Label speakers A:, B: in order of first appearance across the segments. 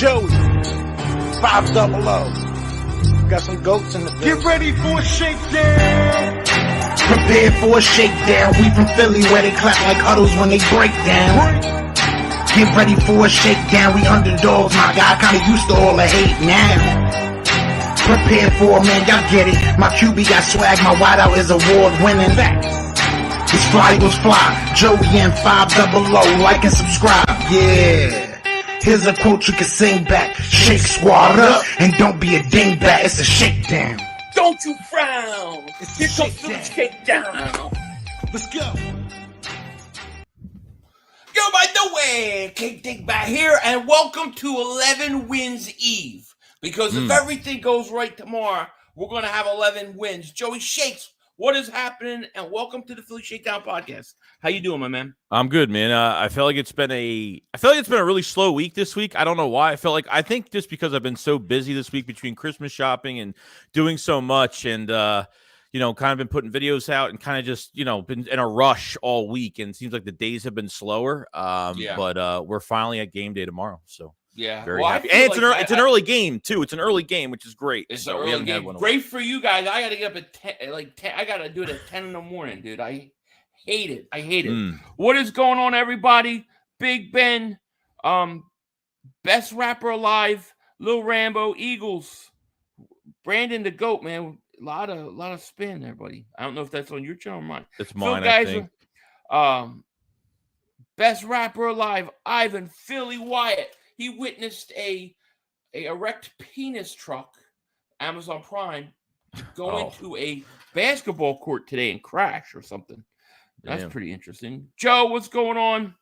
A: Joey, 500. Got some goats in the building.
B: Get ready for a shakedown.
C: Prepare for a shakedown. We from Philly where they clap like huddles when they break down. Get ready for a shakedown. We underdogs, my guy. Kinda used to all the hate now. Prepare for it, man. Y'all get it. My QB got swag. My wideout is award winning. It's fly Eagles fly. Joey and 500. Like and subscribe. Yeah. Here's a quote you can sing back. Shake squad up and don't be a dingbat. It's a shakedown.
D: Don't you frown.
C: It's
D: Here
C: a
D: comes the shakedown.
A: Let's go.
D: Go by the way, Dingbat here, and welcome to 11 Wins Eve. Because if everything goes right tomorrow, we're going to have 11 wins. Joey Shakes, what is happening? And welcome to the Philly Shakedown podcast. How you doing, my man?
E: I'm good, man. I feel like it's been a really slow week this week. I don't know why. I think just because I've been so busy this week between Christmas shopping and doing so much, and kind of been putting videos out and kind of just been in a rush all week. And it seems like the days have been slower. But we're finally at game day tomorrow, so.
D: Yeah,
E: very happy. And it's an early game too. It's an early game, which is great.
D: It's an early game. Great for you guys. I got to get up at 10. I got to do it at 10 in the morning, dude. I hate it. What is going on, everybody? Big Ben, best rapper alive, Lil Rambo, Eagles, Brandon the Goat, man. A lot of spin there, buddy. I don't know if that's on your channel or mine.
E: It's mine, I think.
D: Best rapper alive, Ivan, Philly Wyatt. He witnessed a erect penis truck, Amazon Prime, go into a basketball court today and crash or something. That's pretty interesting. Joe, what's going on?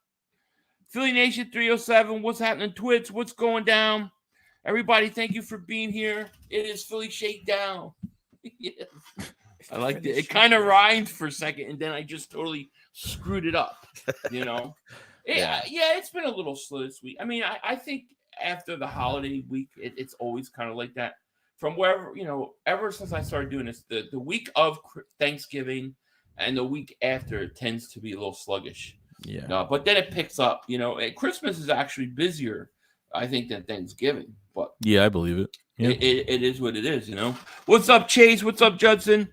D: Philly Nation 307, what's happening? Twitch, what's going down? Everybody, thank you for being here. It is Philly Shakedown. Yes. I like it. It kind of rhymed for a second, and then I just totally screwed it up, Yeah, it's been a little slow this week. I mean, I think after the holiday week, it's always kind of like that. From wherever, ever since I started doing this, the week of Thanksgiving and the week after tends to be a little sluggish. Yeah. But then it picks up, and Christmas is actually busier, I think, than Thanksgiving. But
E: yeah, I believe it. Yeah.
D: It is what it is, What's up, Chase? What's up, Judson?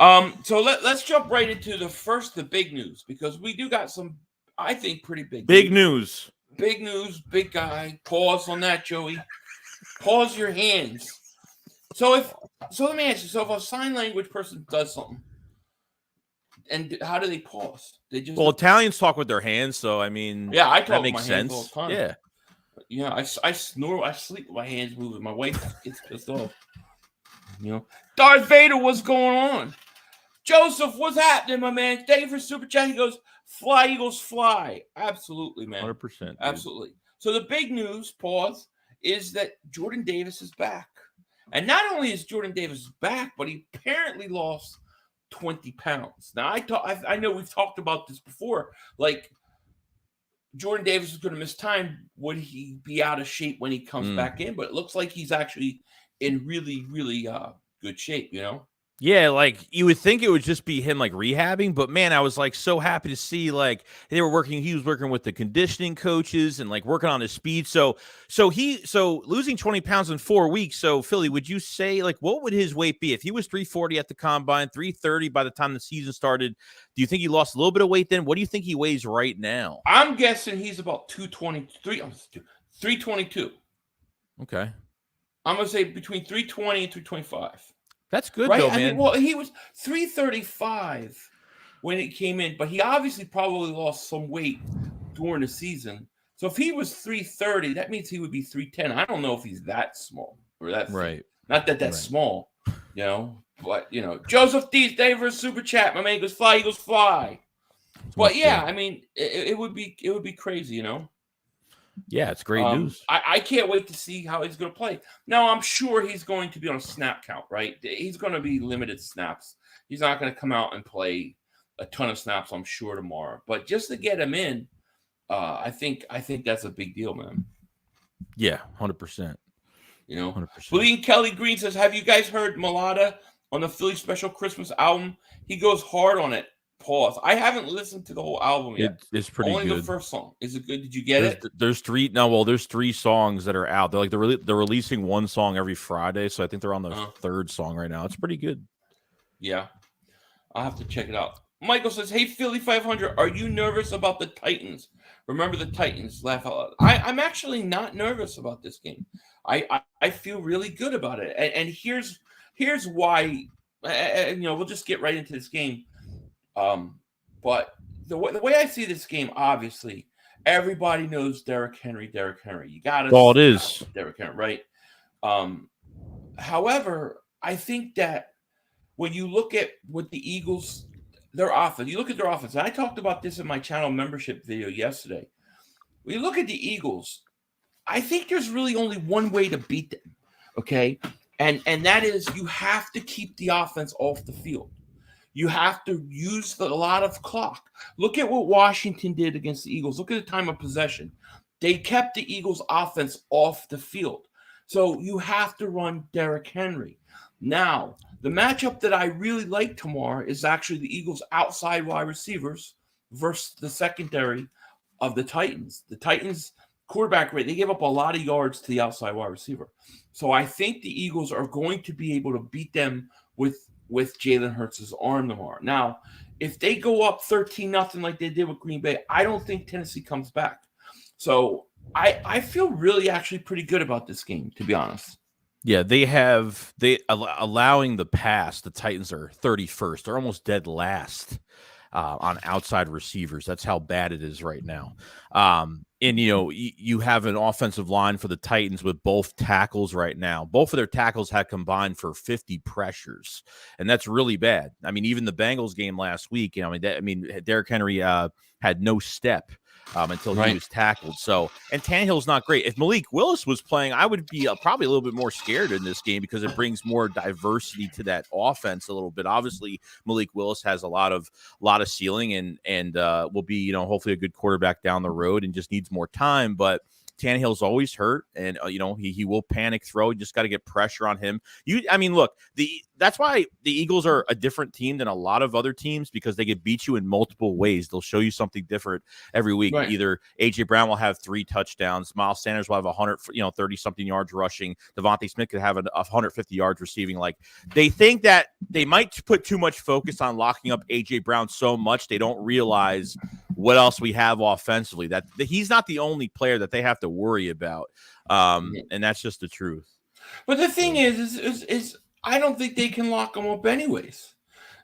D: So let's jump right into the big news, because we do got some, I think, pretty big news. Big news, big guy. Pause on that, Joey. Pause your hands. So let me ask you. So if a sign language person does something, and how do they pause? They just
E: Italians talk with their hands, so I mean,
D: I talk
E: that makes
D: with my hands
E: sense.
D: all the time. Yeah, I snore. I sleep with my hands moving. My wife gets pissed off. Darth Vader, what's going on? Joseph, what's happening, my man? Thank you for super chat. He goes, "Fly Eagles fly." Absolutely, man.
E: 100%.
D: Absolutely. So the big news, pause, is that Jordan Davis is back. And not only is Jordan Davis back, but he apparently lost 20 pounds. Now, I know we've talked about this before. Like, Jordan Davis is going to miss time. Would he be out of shape when he comes back in? But it looks like he's actually in really, really good shape,
E: Yeah, like you would think it would just be him like rehabbing, but man, I was like so happy to see like he was working with the conditioning coaches and like working on his speed. So losing 20 pounds in 4 weeks. So Philly, would you say like what would his weight be if he was 340 at the combine, 330 by the time the season started? Do you think he lost a little bit of weight then? What do you think he weighs right now?
D: I'm guessing he's about 322.
E: Okay.
D: I'm going to say between 320 and 325.
E: That's good,
D: right?
E: Though, man.
D: He was 335 when it came in, but he obviously probably lost some weight during the season. So if he was 330, that means he would be 310. I don't know if he's that small or that
E: right.
D: Not that that's small, But Joseph D. Davis super chat. My man goes, "Fly Eagles fly." But yeah, I mean, it would be crazy,
E: Yeah, it's great news.
D: I can't wait to see how he's going to play. Now, I'm sure he's going to be on a snap count, right? He's going to be limited snaps. He's not going to come out and play a ton of snaps, I'm sure, tomorrow. But just to get him in, I think that's a big deal, man.
E: Yeah, 100%.
D: 100%. Bleeding Kelly Green says, "Have you guys heard Mulata on the Philly Special Christmas album? He goes hard on it. Pause. I haven't listened to the whole album yet.
E: It's pretty
D: Only
E: good.
D: the first song. Is it good? Did you get it?
E: There's three songs that are out. They're releasing one song every Friday, so I think they're on the third song right now. It's pretty good.
D: Yeah, I'll have to check it out. Michael says, "Hey Philly 500, are you nervous about the Titans? Remember the Titans? Laugh out loud." I'm actually not nervous about this game. I feel really good about it, and here's why. We'll just get right into this game. But the way I see this game, obviously, everybody knows Derrick Henry. You got to
E: all it is.
D: Derrick Henry, right? However, I think that when you look at what the Eagles, their offense, you look at their offense. And I talked about this in my channel membership video yesterday. When you look at the Eagles, I think there's really only one way to beat them. Okay, and that is you have to keep the offense off the field. You have to use a lot of clock. Look at what Washington did against the Eagles. Look at the time of possession. They kept the Eagles' offense off the field. So you have to run Derrick Henry. Now, the matchup that I really like tomorrow is actually the Eagles' outside wide receivers versus the secondary of the Titans. The Titans' quarterback rate, they gave up a lot of yards to the outside wide receiver. So I think the Eagles are going to be able to beat them with Jalen Hurts' arm tomorrow. Now, if they go up 13-0 like they did with Green Bay, I don't think Tennessee comes back. So I feel really actually pretty good about this game, to be honest.
E: Yeah, allowing the pass, the Titans are 31st. They're almost dead last on outside receivers. That's how bad it is right now. And, you have an offensive line for the Titans with both tackles right now. Both of their tackles had combined for 50 pressures, and that's really bad. I mean, even the Bengals game last week, Derrick Henry had no step until he was tackled. So, and Tannehill's not great. If Malik Willis was playing, I would be probably a little bit more scared in this game because it brings more diversity to that offense a little bit. Obviously, Malik Willis has a lot of ceiling and will be, hopefully a good quarterback down the road and just needs more time. But Tannehill's always hurt, and he will panic throw. You just got to get pressure on him. Look, that's why the Eagles are a different team than a lot of other teams because they can beat you in multiple ways. They'll show you something different every week. Right. Either AJ Brown will have 3 touchdowns, Miles Sanders will have 130 something yards rushing, Devontae Smith could have 150 yards receiving. Like they think that they might put too much focus on locking up AJ Brown so much they don't realize what else we have offensively. That he's not the only player that they have to worry about, and that's just the truth.
D: But the thing is I don't think they can lock him up anyways.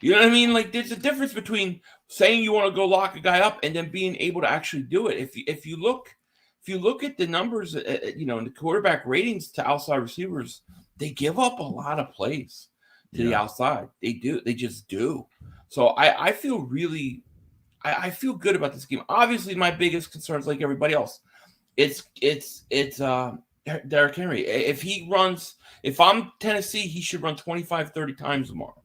D: You know what I mean? Like there's a difference between saying you want to go lock a guy up and then being able to actually do it. If you look at the numbers, in the quarterback ratings to outside receivers, they give up a lot of plays to the outside. They do. They just do. So I feel really. I feel good about this game. Obviously, my biggest concern is like everybody else. It's Derrick Henry. If I'm Tennessee, he should run 25, 30 times tomorrow.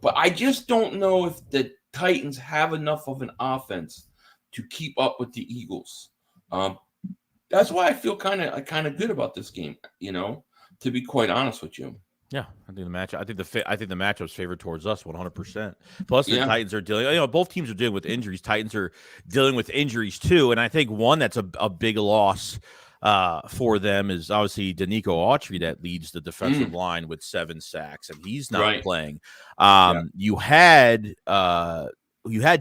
D: But I just don't know if the Titans have enough of an offense to keep up with the Eagles. That's why I feel kind of good about this game. To be quite honest with you.
E: Yeah, I think the matchup's favored towards us 100%. Plus, the Titans are dealing. Both teams are dealing with injuries. Titans are dealing with injuries too, and I think one that's a big loss for them is obviously Danico Autry that leads the defensive line with 7 sacks, and he's not playing. You had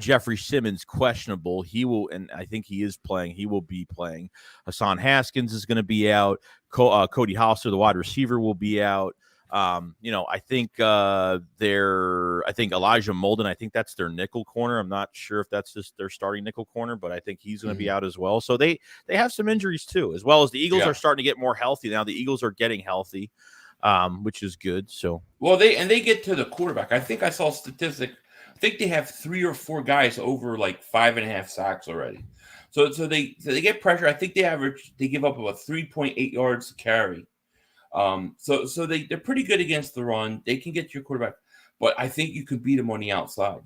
E: Jeffrey Simmons questionable. He will, and I think he is playing. He will be playing. Hassan Haskins is going to be out. Cody Hollister, the wide receiver, will be out. I think Elijah Molden, I think that's their nickel corner. I'm not sure if that's just their starting nickel corner, but I think he's going to be out as well. So they have some injuries too, as well as the Eagles are starting to get more healthy now. The Eagles are getting healthy, which is good. So
D: they get to the quarterback. I think I saw a statistic. I think they have 3 or 4 guys over like 5.5 sacks already. So they get pressure. I think they give up about 3.8 yards to carry. So they're pretty good against the run. They can get to your quarterback, but I think you can beat them on the outside,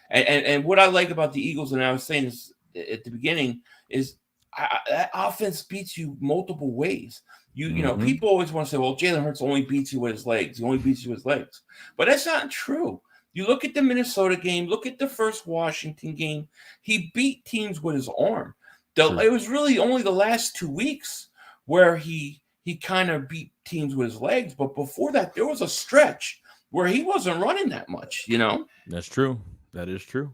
D: And what I like about the Eagles, and I was saying this at the beginning, is that offense beats you multiple ways. People always want to say, well, Jalen Hurts only beats you with his legs. He only beats you with his legs. But that's not true. You look at the Minnesota game, look at the first Washington game. He beat teams with his arm. It was really only the last 2 weeks where he kind of beat teams with his legs. But before that, there was a stretch where he wasn't running that much,
E: That's true. That is true.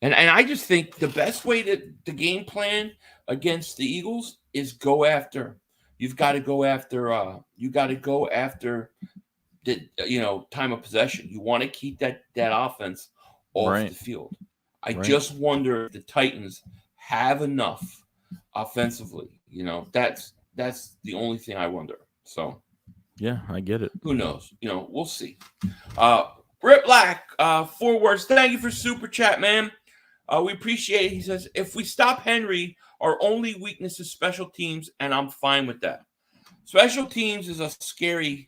D: And I just think the best way to game plan against the Eagles is go after. You've got to go after. The time of possession. You want to keep that offense off the field. I just wonder if the Titans have enough offensively. That's the only thing I wonder. So
E: yeah, I get it.
D: Who knows? We'll see. Rip Black, 4 words. Thank you for super chat, man. We appreciate it. He says, if we stop Henry, our only weakness is special teams, and I'm fine with that. Special teams is a scary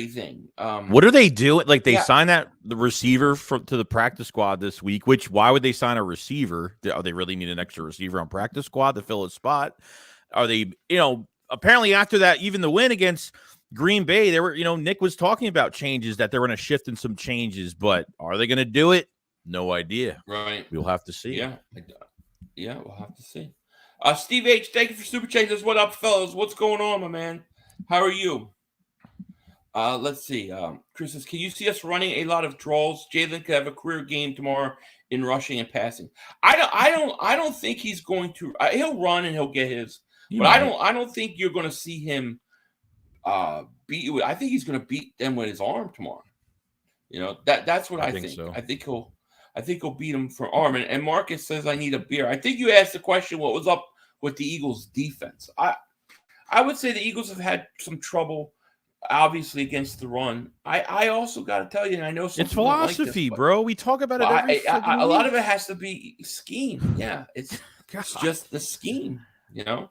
D: thing.
E: What are they doing? Like they signed the receiver to the practice squad this week, why would they sign a receiver? Are they really need an extra receiver on practice squad to fill a spot? Are they, apparently after that, even the win against Green Bay, they were, Nick was talking about changes that they're going to shift in some changes, but are they going to do it? No idea.
D: Right.
E: We'll have to see.
D: Yeah, we'll have to see. Steve H, thank you for super changes. What up, fellas? What's going on, my man? How are you? Let's see. Chris says, can you see us running a lot of draws? Jalen could have a career game tomorrow in rushing and passing. I don't think he's going to. He'll run and he'll get his, I don't think you're going to see him beat you. I think he's going to beat them with his arm tomorrow. That's what I think. So. I think he'll beat him for arm. And Marcus says, I need a beer. I think you asked the question, what was up with the Eagles defense? I would say the Eagles have had some trouble, obviously, against the run. I also got to tell you, and I know some
E: it's philosophy, like this, bro. We talk about it every
D: a lot of it has to be scheme. Yeah, it's just the scheme.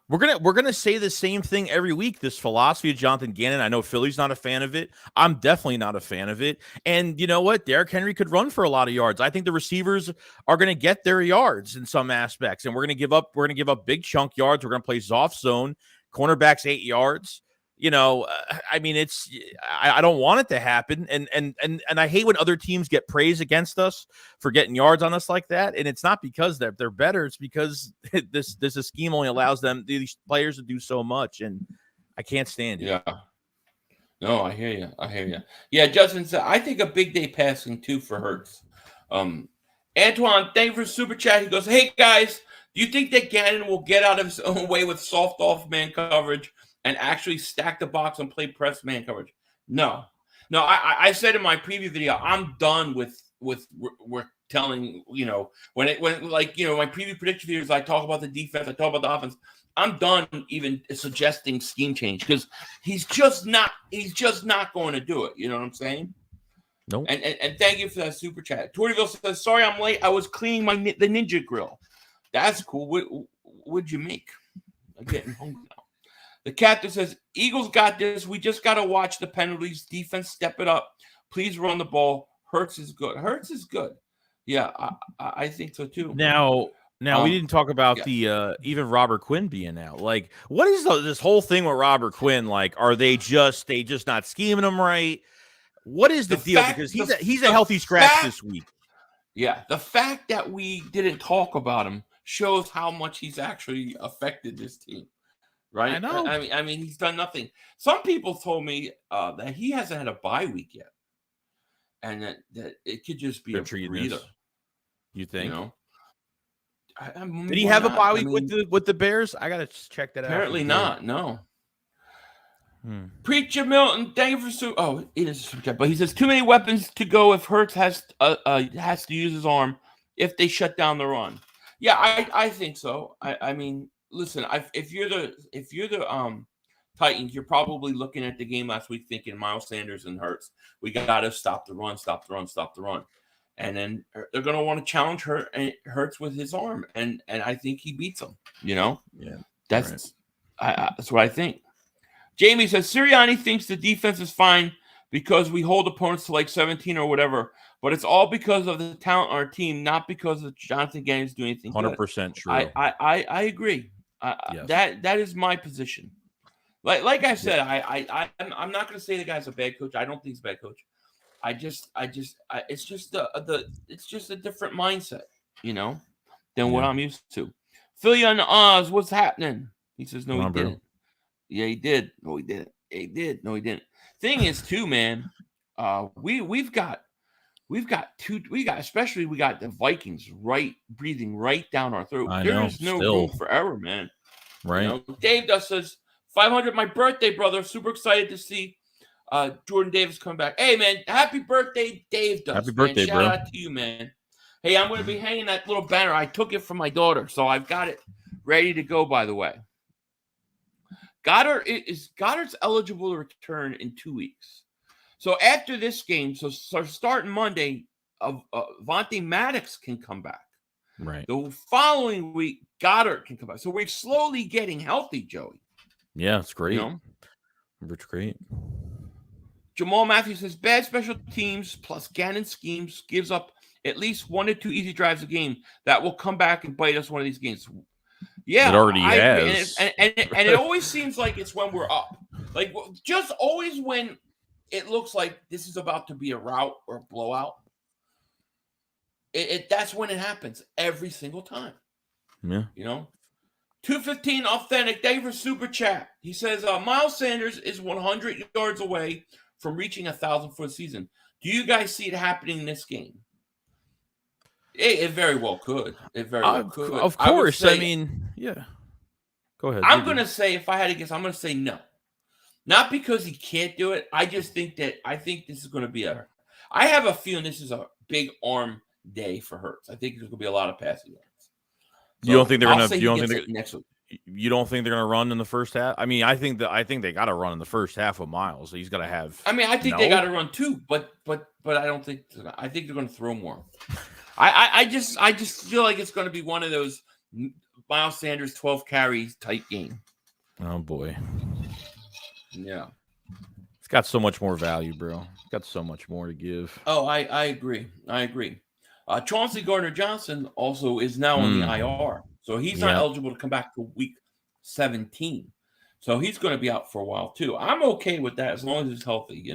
E: We're gonna say the same thing every week. This philosophy of Jonathan Gannon. I know Philly's not a fan of it. I'm definitely not a fan of it. And you know what? Derrick Henry could run for a lot of yards. I think the receivers are gonna get their yards in some aspects, and we're gonna give up big chunk yards. We're gonna play soft zone. Cornerbacks 8 yards. I mean, I don't want it to happen, and I hate when other teams get praise against us for getting yards on us like that. And it's not because they're better; it's because this scheme only allows these players to do so much, and I can't stand it.
D: Yeah, no, I hear you. Yeah, Justin said I think a big day passing too for Hurts. Antoine, thank you for super chat. He goes, "Hey guys, do you think that Gannon will get out of his own way with soft off man coverage and actually stack the box and play press man coverage?" No. I said in my preview video, I'm done with telling, when my preview prediction videos, I talk about the defense, I talk about the offense. I'm done even suggesting scheme change because he's just not going to do it. You know what I'm saying?
E: No. Nope.
D: And thank you for that super chat. Tortyville says, sorry I'm late. I was cleaning the Ninja Grill. That's cool. What'd you make? I'm getting hungry now. The captain says, Eagles got this. We just got to watch the penalties. Defense, step it up. Please run the ball. Hurts is good. Yeah, I think so too.
E: Now we didn't talk about the even Robert Quinn being out. Like, what is this whole thing with Robert Quinn? Like, are they just not scheming him right? What is the deal? Because he's a healthy scratch this week.
D: Yeah, the fact that we didn't talk about him shows how much he's actually affected this team, right?
E: I know.
D: I mean, he's done nothing. Some people told me that he hasn't had a bye week yet, and that it could just be a breather.
E: You think?
D: Did
E: he have a bye week with the Bears? I gotta check that out.
D: Apparently not. No. Preacher Milton, thank you for it is a but he says too many weapons to go if Hurts has to use his arm if they shut down the run. Yeah, I think so. I mean, listen, if you're the Titans, you're probably looking at the game last week thinking Miles Sanders and Hurts, we got to stop the run. And then they're going to want to challenge Hurts with his arm, and I think he beats them.
E: Yeah,
D: that's what I think. Jamie says Sirianni thinks the defense is fine because we hold opponents to like 17 or whatever, but it's all because of the talent on our team, not because of Jonathan Gannon's doing anything.
E: 100% true.
D: I agree. Yes. That is my position. Like I said, I'm not going to say the guy's a bad coach. I don't think he's a bad coach. it's just it's just a different mindset, than what I'm used to. Philly on Oz, what's happening? He says, no, he didn't. Yeah, he did. No, he didn't. He did. No, he didn't. Thing is, too, man. We've got the Vikings breathing right down our throat. There's no room for error, man.
E: Right.
D: Dave Dust says 500, my birthday, brother. Super excited to see Jordan Davis come back. Hey, man, happy birthday, Dave Dust.
E: Happy birthday,
D: Shout
E: bro.
D: out to you, man. Hey, I'm going to be hanging that little banner. I took it from my daughter, so I've got it ready to go, by the way. Goddard's eligible to return in 2 weeks. So after this game, so starting Monday, Vontae Maddox can come back.
E: Right.
D: The following week, Goddard can come back. So we're slowly getting healthy, Joey.
E: Yeah, it's great. It's great.
D: Jamal Matthews says, bad special teams plus Gannon schemes gives up at least 1 to 2 easy drives a game that will come back and bite us one of these games. Yeah,
E: it already has.
D: And it always seems like it's when we're up. Like, just always when it looks like this is about to be a rout or a blowout, that's when it happens every single time.
E: Yeah.
D: 215 Authentic, Dave for Super Chat. He says, Miles Sanders is 100 yards away from reaching 1,000 for the season. Do you guys see it happening in this game? It very well could. It very well could.
E: Of course. I mean, yeah. Go ahead.
D: I'm going to say, if I had to guess, I'm going to say no. Not because he can't do it. I just think this is going to be I have a feeling this is a big arm day for Hurts. I think there's going to be a lot of passing yards. So
E: you don't think they're going to?
D: Next week.
E: You don't think they're going to run in the first half? I mean, I think they got to run in the first half of Miles. He's got to have.
D: I mean, I think they got to run too, but I don't think. I think they're going to throw more. I just feel like it's going to be one of those Miles Sanders 12 carries type game.
E: Oh boy.
D: Yeah.
E: It's got so much more value, bro. It's got so much more to give.
D: Oh, I agree. Chauncey Gardner-Johnson also is now on the IR. So he's not eligible to come back to week 17. So he's going to be out for a while too. I'm okay with that as long as he's healthy,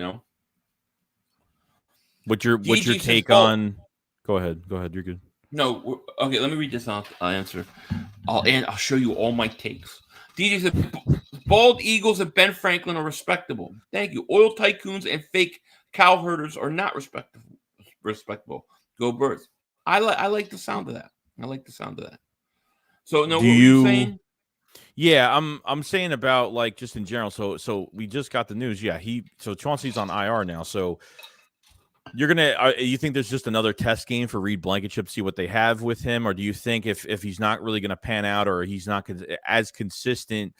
E: What's your take on? Go ahead. You're good.
D: No, okay. Let me read this answer. I'll show you all my takes. DJ said, bald eagles and Ben Franklin are respectable. Thank you. Oil tycoons and fake cow herders are not respectable. Go Birds. I like the sound of that. So no, what were you saying?
E: Yeah, I'm saying about like just in general. So we just got the news. Yeah, so Chauncey's on IR now. So you think there's just another test game for Reed Blankenship, see what they have with him, or do you think if he's not really going to pan out or he's not as consistent,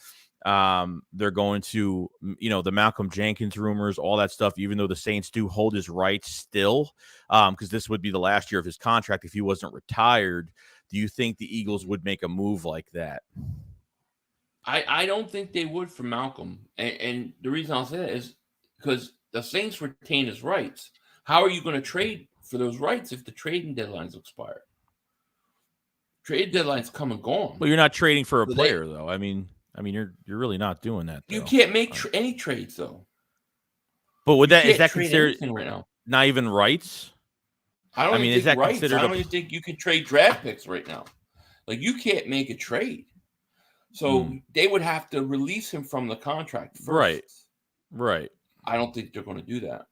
E: they're going to, the Malcolm Jenkins rumors, all that stuff, even though the Saints do hold his rights still, because this would be the last year of his contract if he wasn't retired. Do you think the Eagles would make a move like that?
D: I don't think they would for Malcolm. And the reason I'll say that is because the Saints retain his rights. How are you going to trade for those rights if the trading deadline's expired? Trade deadline's come and gone.
E: Well, you're not trading for a player, though. I mean, you're really not doing that. Though.
D: You can't make any trades, though.
E: But is that considered
D: right now?
E: Not even rights?
D: I don't even think you can trade draft picks right now. Like, you can't make a trade. So they would have to release him from the contract first.
E: Right.
D: I don't think they're going to do that.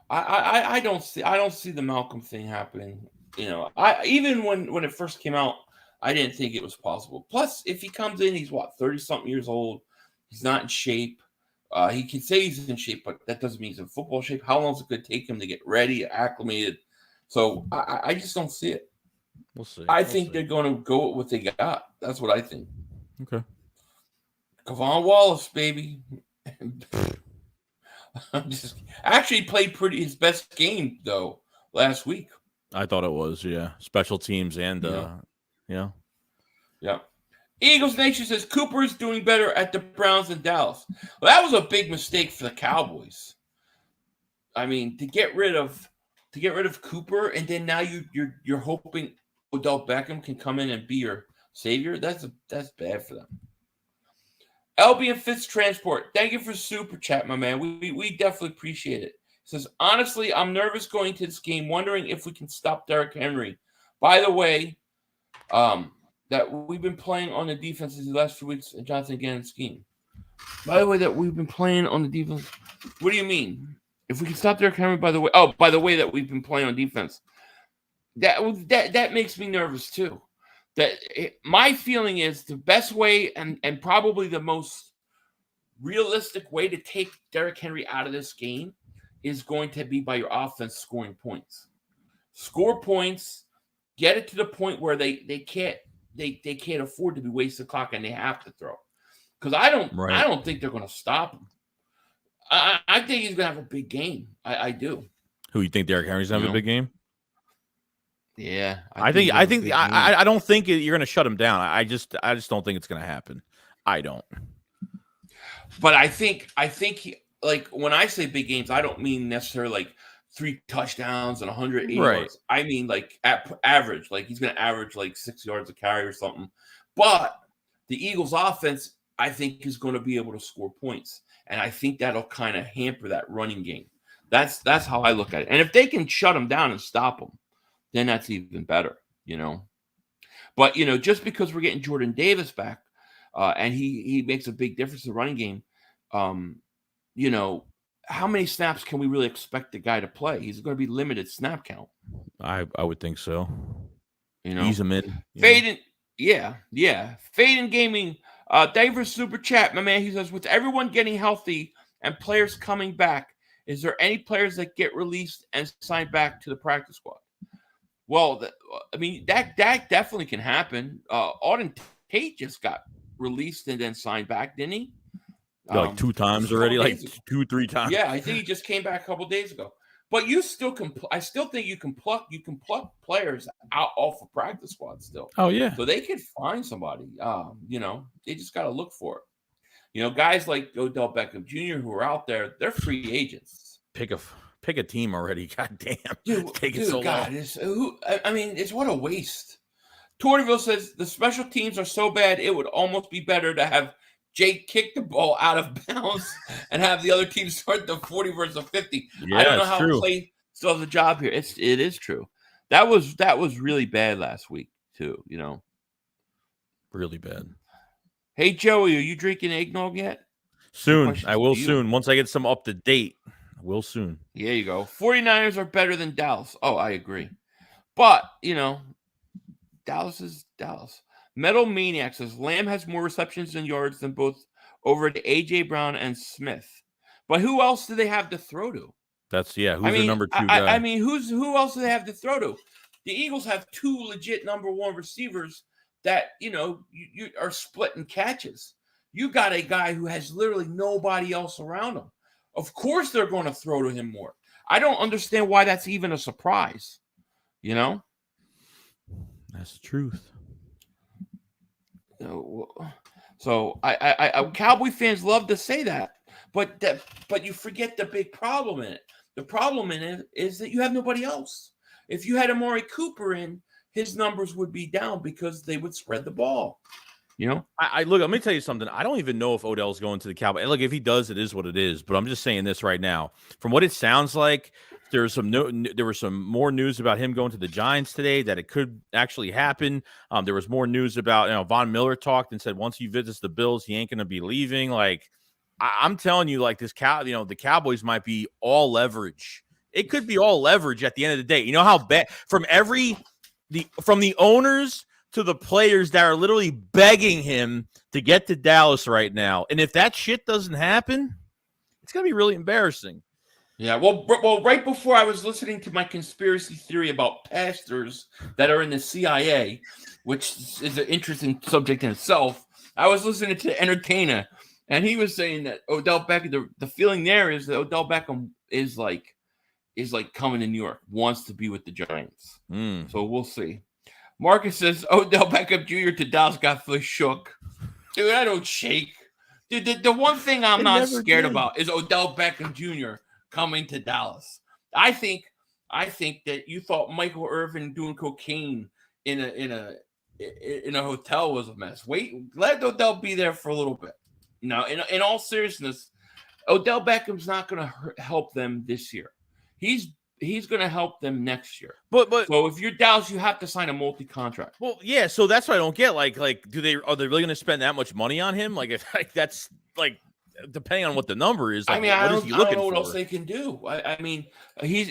D: I don't see the Malcolm thing happening. Even when it first came out, I didn't think it was possible. Plus, if he comes in, he's 30-something years old. He's not in shape. He can say he's in shape, but that doesn't mean he's in football shape. How long is it going to take him to get ready, acclimated? So I just don't see it.
E: We'll see.
D: I think they're going to go with what they got. That's what I think.
E: Okay.
D: Kevon Wallace, baby. Actually played his best game though last week.
E: I thought it was, special teams and yeah.
D: Eagles Nation says Cooper is doing better at the Browns than Dallas. Well, that was a big mistake for the Cowboys. I mean, to get rid of Cooper and then now you're hoping Odell Beckham can come in and be your savior. That's bad for them. LB and Fitz Transport, thank you for super chat, my man. We definitely appreciate it. Says, honestly, I'm nervous going to this game, wondering if we can stop Derrick Henry. By the way, that we've been playing on the defense these last 2 weeks, and Jonathan again scheme. By the way, that we've been playing on the defense. What do you mean? If we can stop Derrick Henry, by the way that we've been playing on defense. That makes me nervous too. My feeling is the best way and probably the most realistic way to take Derrick Henry out of this game is going to be by your offense scoring points. Score points, get it to the point where they can't afford to be wasting clock and they have to throw. Because I don't think they're going to stop him. I think he's going to have a big game. I do.
E: Who, you think Derrick Henry's going to have a big game?
D: Yeah,
E: I don't think you're going to shut him down. I just don't think it's going to happen. I don't.
D: But I think like when I say big games, I don't mean necessarily like 3 touchdowns and 180 yards. I mean like average, like he's going to average like 6 yards a carry or something. But the Eagles' offense, I think, is going to be able to score points, and I think that'll kind of hamper that running game. That's how I look at it. And if they can shut him down and stop him, then that's even better, you know. But, you know, just because we're getting Jordan Davis back and he makes a big difference in the running game, you know, how many snaps can we really expect the guy to play? He's going to be limited snap count.
E: I would think so.
D: You know,
E: ease him in.
D: Faden, yeah. Faden Gaming, thank you for super chat, my man. He says, with everyone getting healthy and players coming back, is there any players that get released and signed back to the practice squad? Well, I mean, that definitely can happen. Auden Tate just got released and then signed back, didn't he?
E: Like 2 times already, like 2-3 times.
D: Yeah, I think he just came back a couple days ago. But you still can. I still think you can pluck players out off of practice squad still.
E: Oh yeah.
D: So they could find somebody. You know, they just got to look for it. You know, guys like Odell Beckham Jr. who are out there, they're free agents.
E: Pick a team already. God damn.
D: Dude,
E: Taking so long.
D: It's what a waste. Tortiville says the special teams are so bad it would almost be better to have Jake kick the ball out of bounds and have the other team start the 40 versus the 50.
E: Yeah,
D: I don't know how Clay still has a job here. It is true. That was really bad last week too, you know.
E: Really bad.
D: Hey Joey, are you drinking eggnog yet?
E: Soon. I will soon. Once I get some up to date, I will soon.
D: There you go. 49ers are better than Dallas. Oh, I agree. But, you know, Dallas is Dallas. Metal Maniac says Lamb has more receptions and yards than both over to A.J. Brown and Smith. But who else do they have to throw to?
E: Who's the number 2 guy?
D: I mean, who else do they have to throw to? The Eagles have 2 legit number 1 receivers that, you know, you are splitting catches. You got a guy who has literally nobody else around him. Of course they're going to throw to him more. I don't understand why that's even a surprise. You know?
E: That's the truth.
D: So I Cowboy fans love to say that, but you forget the big problem in it. The problem in it is that you have nobody else. If you had Amari Cooper in, his numbers would be down because they would spread the ball. You know,
E: I look. Let me tell you something. I don't even know if Odell's going to the Cowboys. Look, if he does, it is what it is. But I'm just saying this right now. From what it sounds like, there was some more news about him going to the Giants today. That it could actually happen. There was more news about Von Miller talked and said once he visits the Bills, he ain't going to be leaving. Like I'm telling you, like this the Cowboys might be all leverage. It could be all leverage at the end of the day. You know how bad from the owners to the players that are literally begging him to get to Dallas right now. And if that shit doesn't happen, it's going to be really embarrassing.
D: Yeah, well, right before I was listening to my conspiracy theory about pastors that are in the CIA, which is an interesting subject in itself, I was listening to Entertainer, and he was saying that Odell Beckham, the feeling there is that Odell Beckham is like coming to New York, wants to be with the Giants. So we'll see. Marcus says Odell Beckham Jr. to Dallas got fully shook. Dude, I don't shake. Dude, the one thing I'm not scared about is Odell Beckham Jr. coming to Dallas. I think that you thought Michael Irvin doing cocaine in a hotel was a mess. Wait, let Odell be there for a little bit. No, in all seriousness, Odell Beckham's not going to help them this year. He's going to help them next year.
E: But
D: so if you're Dallas, you have to sign a multi-contract.
E: Well, yeah. So that's what I don't get. Like, are they really going to spend that much money on him? Like, if that's like depending on what the number is. Like,
D: I mean,
E: what is he looking
D: I don't know what
E: for?
D: else they can do. I mean, he's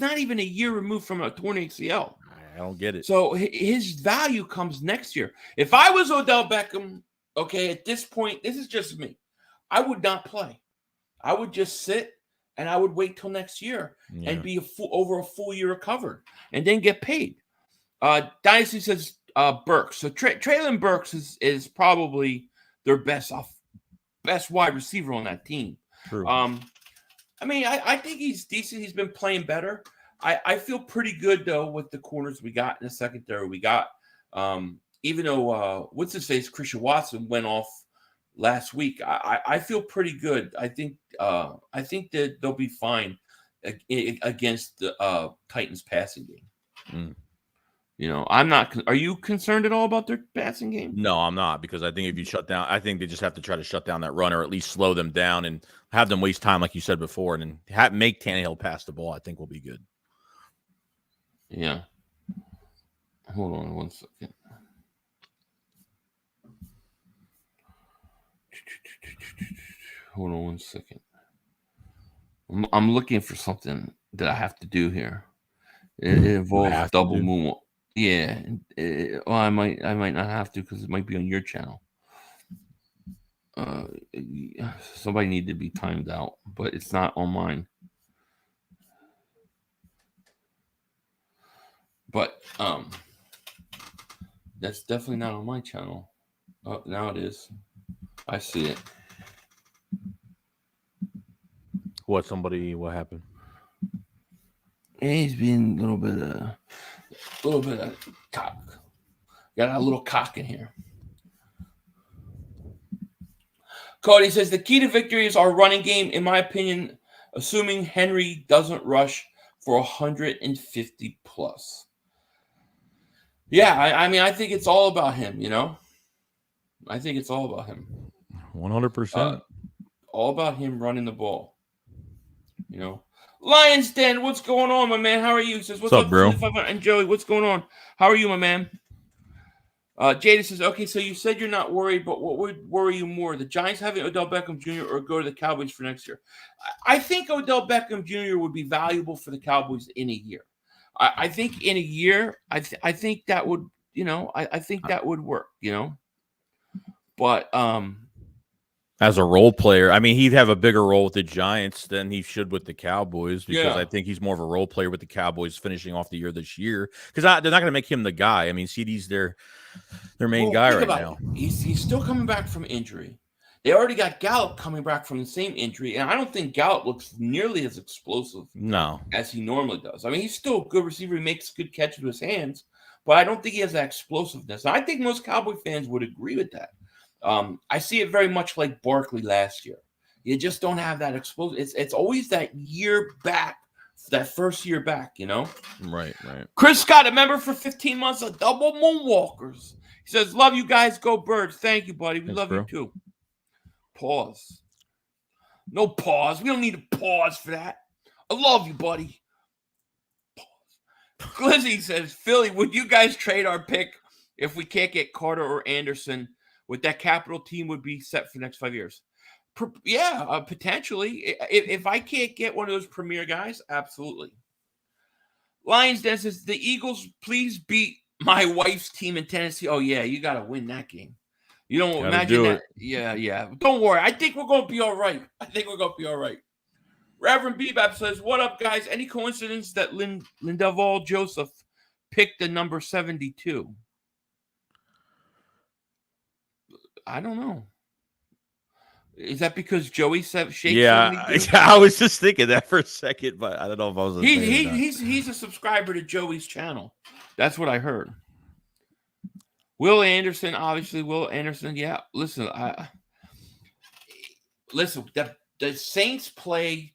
D: not even a year removed from a torn ACL.
E: I don't get it.
D: So his value comes next year. If I was Odell Beckham, okay, at this point, this is just me. I would not play. I would just sit and I would wait till next year and be over a full year recovered and then get paid. Dynasty says Burks. So Treylon Burks is probably their best wide receiver on that team.
E: True.
D: I mean, I think he's decent. He's been playing better. I feel pretty good, though, with the corners we got in the secondary. We got, even though, what's his face, Christian Watson went off last week, I feel pretty good. I think that they'll be fine against the Titans passing game. You know, I'm not. Are you concerned at all about their passing game?
E: No, I'm not, because I think if you shut down, I think they just have to try to shut down that run, or at least slow them down and have them waste time, like you said before, and then make Tannehill pass the ball. I think will be good.
D: Yeah. Hold on 1 second. Hold on 1 second. I'm looking for something that I have to do here. It involves double moonwalk. Yeah. Well, I might not have to, because it might be on your channel. Somebody need to be timed out, but it's not on mine. But that's definitely not on my channel. Oh, now it is. I see it.
E: What happened?
D: He's being a little bit of cock. Got a little cock in here. Cody says the key to victory is our running game, in my opinion, assuming Henry doesn't rush for 150 plus. Yeah, I mean, I think it's all about him, you know? I think it's all about him.
E: 100%.
D: All about him running the ball. You know? Lions Den, what's going on, my man? How are you? He says, what's up,
E: bro?
D: And Joey, what's going on? How are you, my man? Jada says, okay, so you said you're not worried, but what would worry you more? The Giants having Odell Beckham Jr. or go to the Cowboys for next year? I think Odell Beckham Jr. would be valuable for the Cowboys in a year. I think in a year, I think that would, you know, I think that would work, you know. But
E: as a role player, I mean, he'd have a bigger role with the Giants than he should with the Cowboys, because I think he's more of a role player with the Cowboys finishing off the year this year, because they're not going to make him the guy. I mean, CD's their main guy right now.
D: He's still coming back from injury. They already got Gallup coming back from the same injury, and I don't think Gallup looks nearly as explosive as he normally does. I mean, he's still a good receiver. He makes good catches with his hands, but I don't think he has that explosiveness. And I think most Cowboy fans would agree with that. I see it very much like Barkley last year. You just don't have that explosive. It's always that year back, that first year back, you know?
E: Right.
D: Chris Scott, a member for 15 months of Double Moonwalkers. He says, love you guys. Go Birds. Thank you, buddy. We love you too. Pause. No pause. We don't need a pause for that. I love you, buddy. Pause. Glizzy says, Philly, would you guys trade our pick if we can't get Carter or Anderson? With that capital, team would be set for the next 5 years. Yeah, potentially. If I can't get one of those premier guys, absolutely. Lions Den says, the Eagles, please beat my wife's team in Tennessee. Oh, yeah, you got to win that game. You don't imagine that. Yeah. Don't worry. I think we're going to be all right. Reverend Bebop says, what up, guys? Any coincidence that Lindeval Joseph picked the number 72? I don't know. Is that because Joey shakes?
E: Yeah, I was just thinking that for a second, but I don't know if I was.
D: He's a subscriber to Joey's channel. That's what I heard. Will Anderson, obviously. Yeah. Listen, the Saints play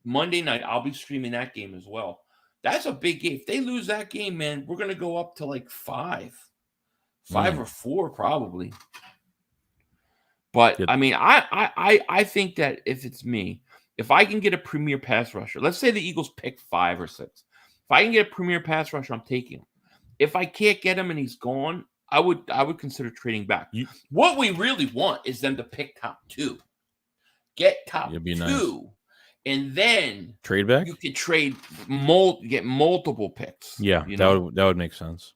D: Monday night. I'll be streaming that game as well. That's a big game. If they lose that game, man, we're gonna go up to like five or 4 probably. But I mean, I think that if it's me, if I can get a premier pass rusher, let's say the Eagles pick 5 or 6. If I can get a premier pass rusher, I'm taking him. If I can't get him and he's gone, I would consider trading back. What we really want is them to pick top 2. Get top 2. Nice. And then
E: trade back.
D: You could get multiple picks.
E: Yeah, that would make sense.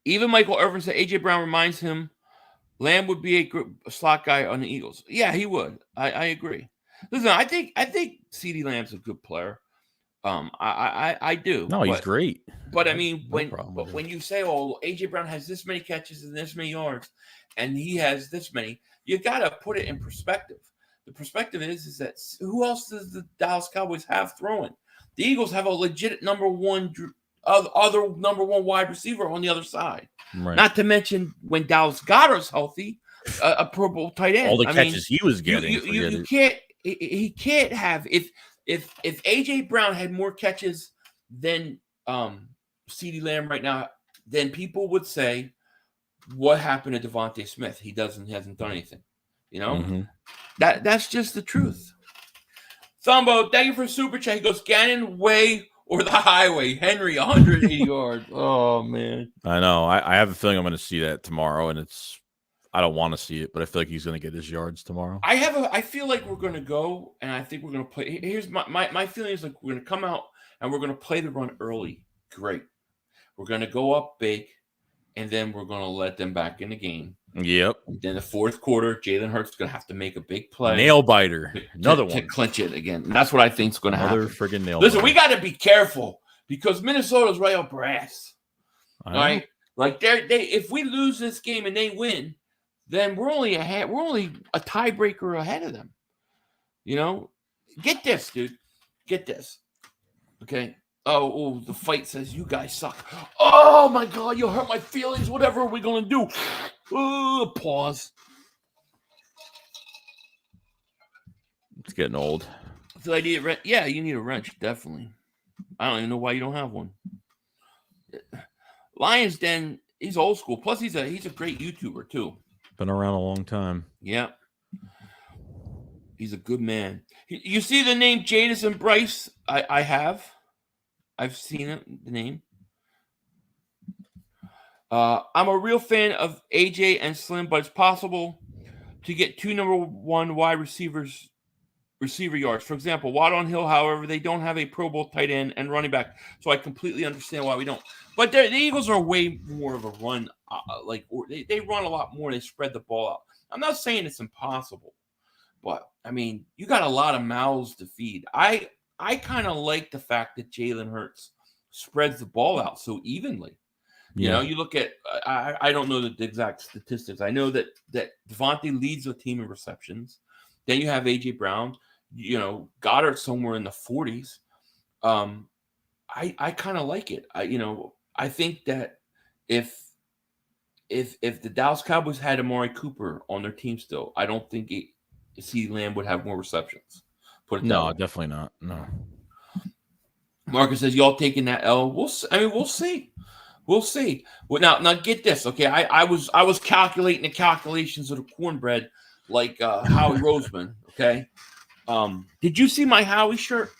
D: Even Michael Irvin said AJ Brown reminds him Lamb would be a slot guy on the Eagles. Yeah, he would. I agree. Listen, I think CeeDee Lamb's a good player. I do.
E: No, he's great.
D: But I mean, when you say, "Oh, AJ Brown has this many catches and this many yards, and he has this many," you got to put it in perspective. The perspective is that who else does the Dallas Cowboys have throwing? The Eagles have a legit number one wide receiver on the other side. Right. Not to mention when Dallas Goedert's healthy, a Pro Bowl tight end.
E: All the catches he was getting.
D: You can't. He can't have if AJ Brown had more catches than CeeDee Lamb right now, then people would say, "What happened to Devontae Smith? He hasn't done anything." You know, that's just the truth. Thumbo, thank you for super chat. He goes, Gannon way or the highway. Henry, 180 yards. Oh man,
E: I know. I have a feeling I'm going to see that tomorrow, and I don't want to see it, but I feel like he's going to get his yards tomorrow.
D: I feel like we're going to go, and I think we're going to play. Here's my feeling is like we're going to come out and we're going to play the run early. Great. We're going to go up big, and then we're going to let them back in the game.
E: Yep.
D: And then the fourth quarter, Jalen Hurts is going to have to make a big play.
E: Nail biter. Another one.
D: To clinch it again. And that's what I think is going to happen.
E: Another friggin' nail
D: Listen,
E: biter.
D: we got to be careful because Minnesota's right up our ass. Right? Like if we lose this game and they win, then we're only a tiebreaker ahead of them. You know? Get this, dude. Get this. Okay? Oh, the fight says you guys suck. Oh, my God, you hurt my feelings. Whatever are we going to do? Pause.
E: It's getting old.
D: So I need a wrench. Yeah, you need a wrench, definitely. I don't even know why you don't have one. Lions Den, he's old school. Plus, he's a great YouTuber, too.
E: Been around a long time.
D: Yeah. He's a good man. You see the name Jadison Bryce? I have. I've seen it, the name. I'm a real fan of AJ and Slim, but it's possible to get 2 number 1 wide receiver yards. For example, Waddle and Hill, however, they don't have a Pro Bowl tight end and running back, so I completely understand why we don't. But the Eagles are way more of a run, they run a lot more. They spread the ball out. I'm not saying it's impossible, but, I mean, you got a lot of mouths to feed. I kind of like the fact that Jalen Hurts spreads the ball out so evenly. You know, you look at I don't know the exact statistics. I know that Devontae leads the team in receptions. Then you have AJ Brown. You know, Goddard somewhere in the 40s. I kind of like it. I think that if the Dallas Cowboys had Amari Cooper on their team still, I don't think CeeDee Lamb would have more receptions.
E: No, definitely not. No.
D: Marcus says, y'all taking that L? We'll see. We'll see. Well, now get this, okay? I was calculating the calculations of the cornbread like Howie Roseman, okay? Did you see my Howie shirt?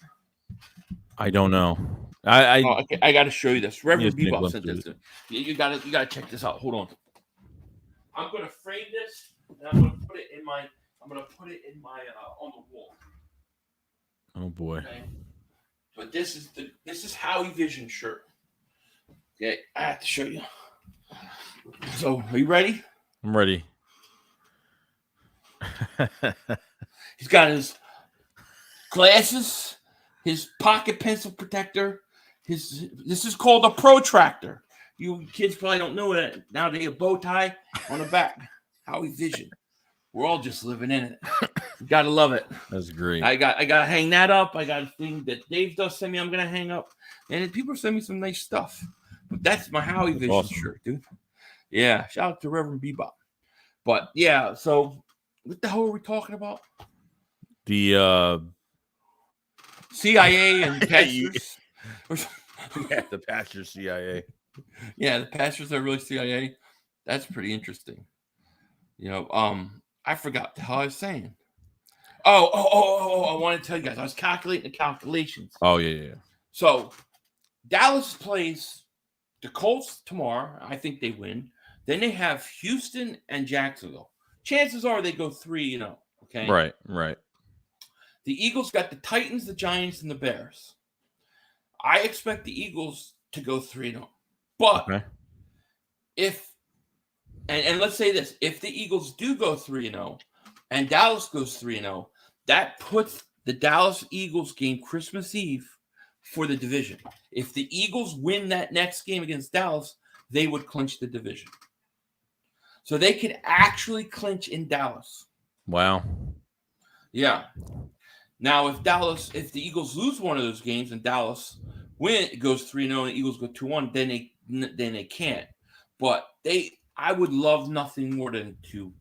E: I don't know.
D: Okay. I got to show you this. Reverend Bebop sent this. You got to check this out. Hold on. I'm going to frame this, and I'm going to put it in my on the wall.
E: Oh boy!
D: Okay. But this is Howie Vision shirt. Okay, I have to show you. So, are you ready?
E: I'm ready.
D: He's got his glasses, his pocket pencil protector. This is called a protractor. You kids probably don't know that nowadays. A bow tie on the back. Howie Vision. We're all just living in it. You gotta love it.
E: That's great.
D: I gotta hang that up. I got a thing that Dave does send me. I'm gonna hang up, and people send me some nice stuff. But that's my Howie Vision shirt, dude. Yeah, shout out to Reverend Bebop. But yeah, so what the hell are we talking about?
E: The
D: CIA and pastors.
E: Yeah, the pastors CIA.
D: Yeah, the pastors are really CIA. That's pretty interesting. I forgot the hell I was saying. I want to tell you guys. I was calculating the calculations.
E: Oh, yeah.
D: So Dallas plays the Colts tomorrow. I think they win. Then they have Houston and Jacksonville. Chances are they go 3-0. Okay.
E: Right.
D: The Eagles got the Titans, the Giants, and the Bears. I expect the Eagles to go 3-0. But if let's say this, if the Eagles do go 3-0 and Dallas goes 3-0, that puts the Dallas Eagles game Christmas Eve for the division. If the Eagles win that next game against Dallas, they would clinch the division. So they could actually clinch in Dallas.
E: Wow.
D: Yeah. Now, if the Eagles lose one of those games and Dallas goes 3-0 and the Eagles go 2-1, then they can't. But I would love nothing more than to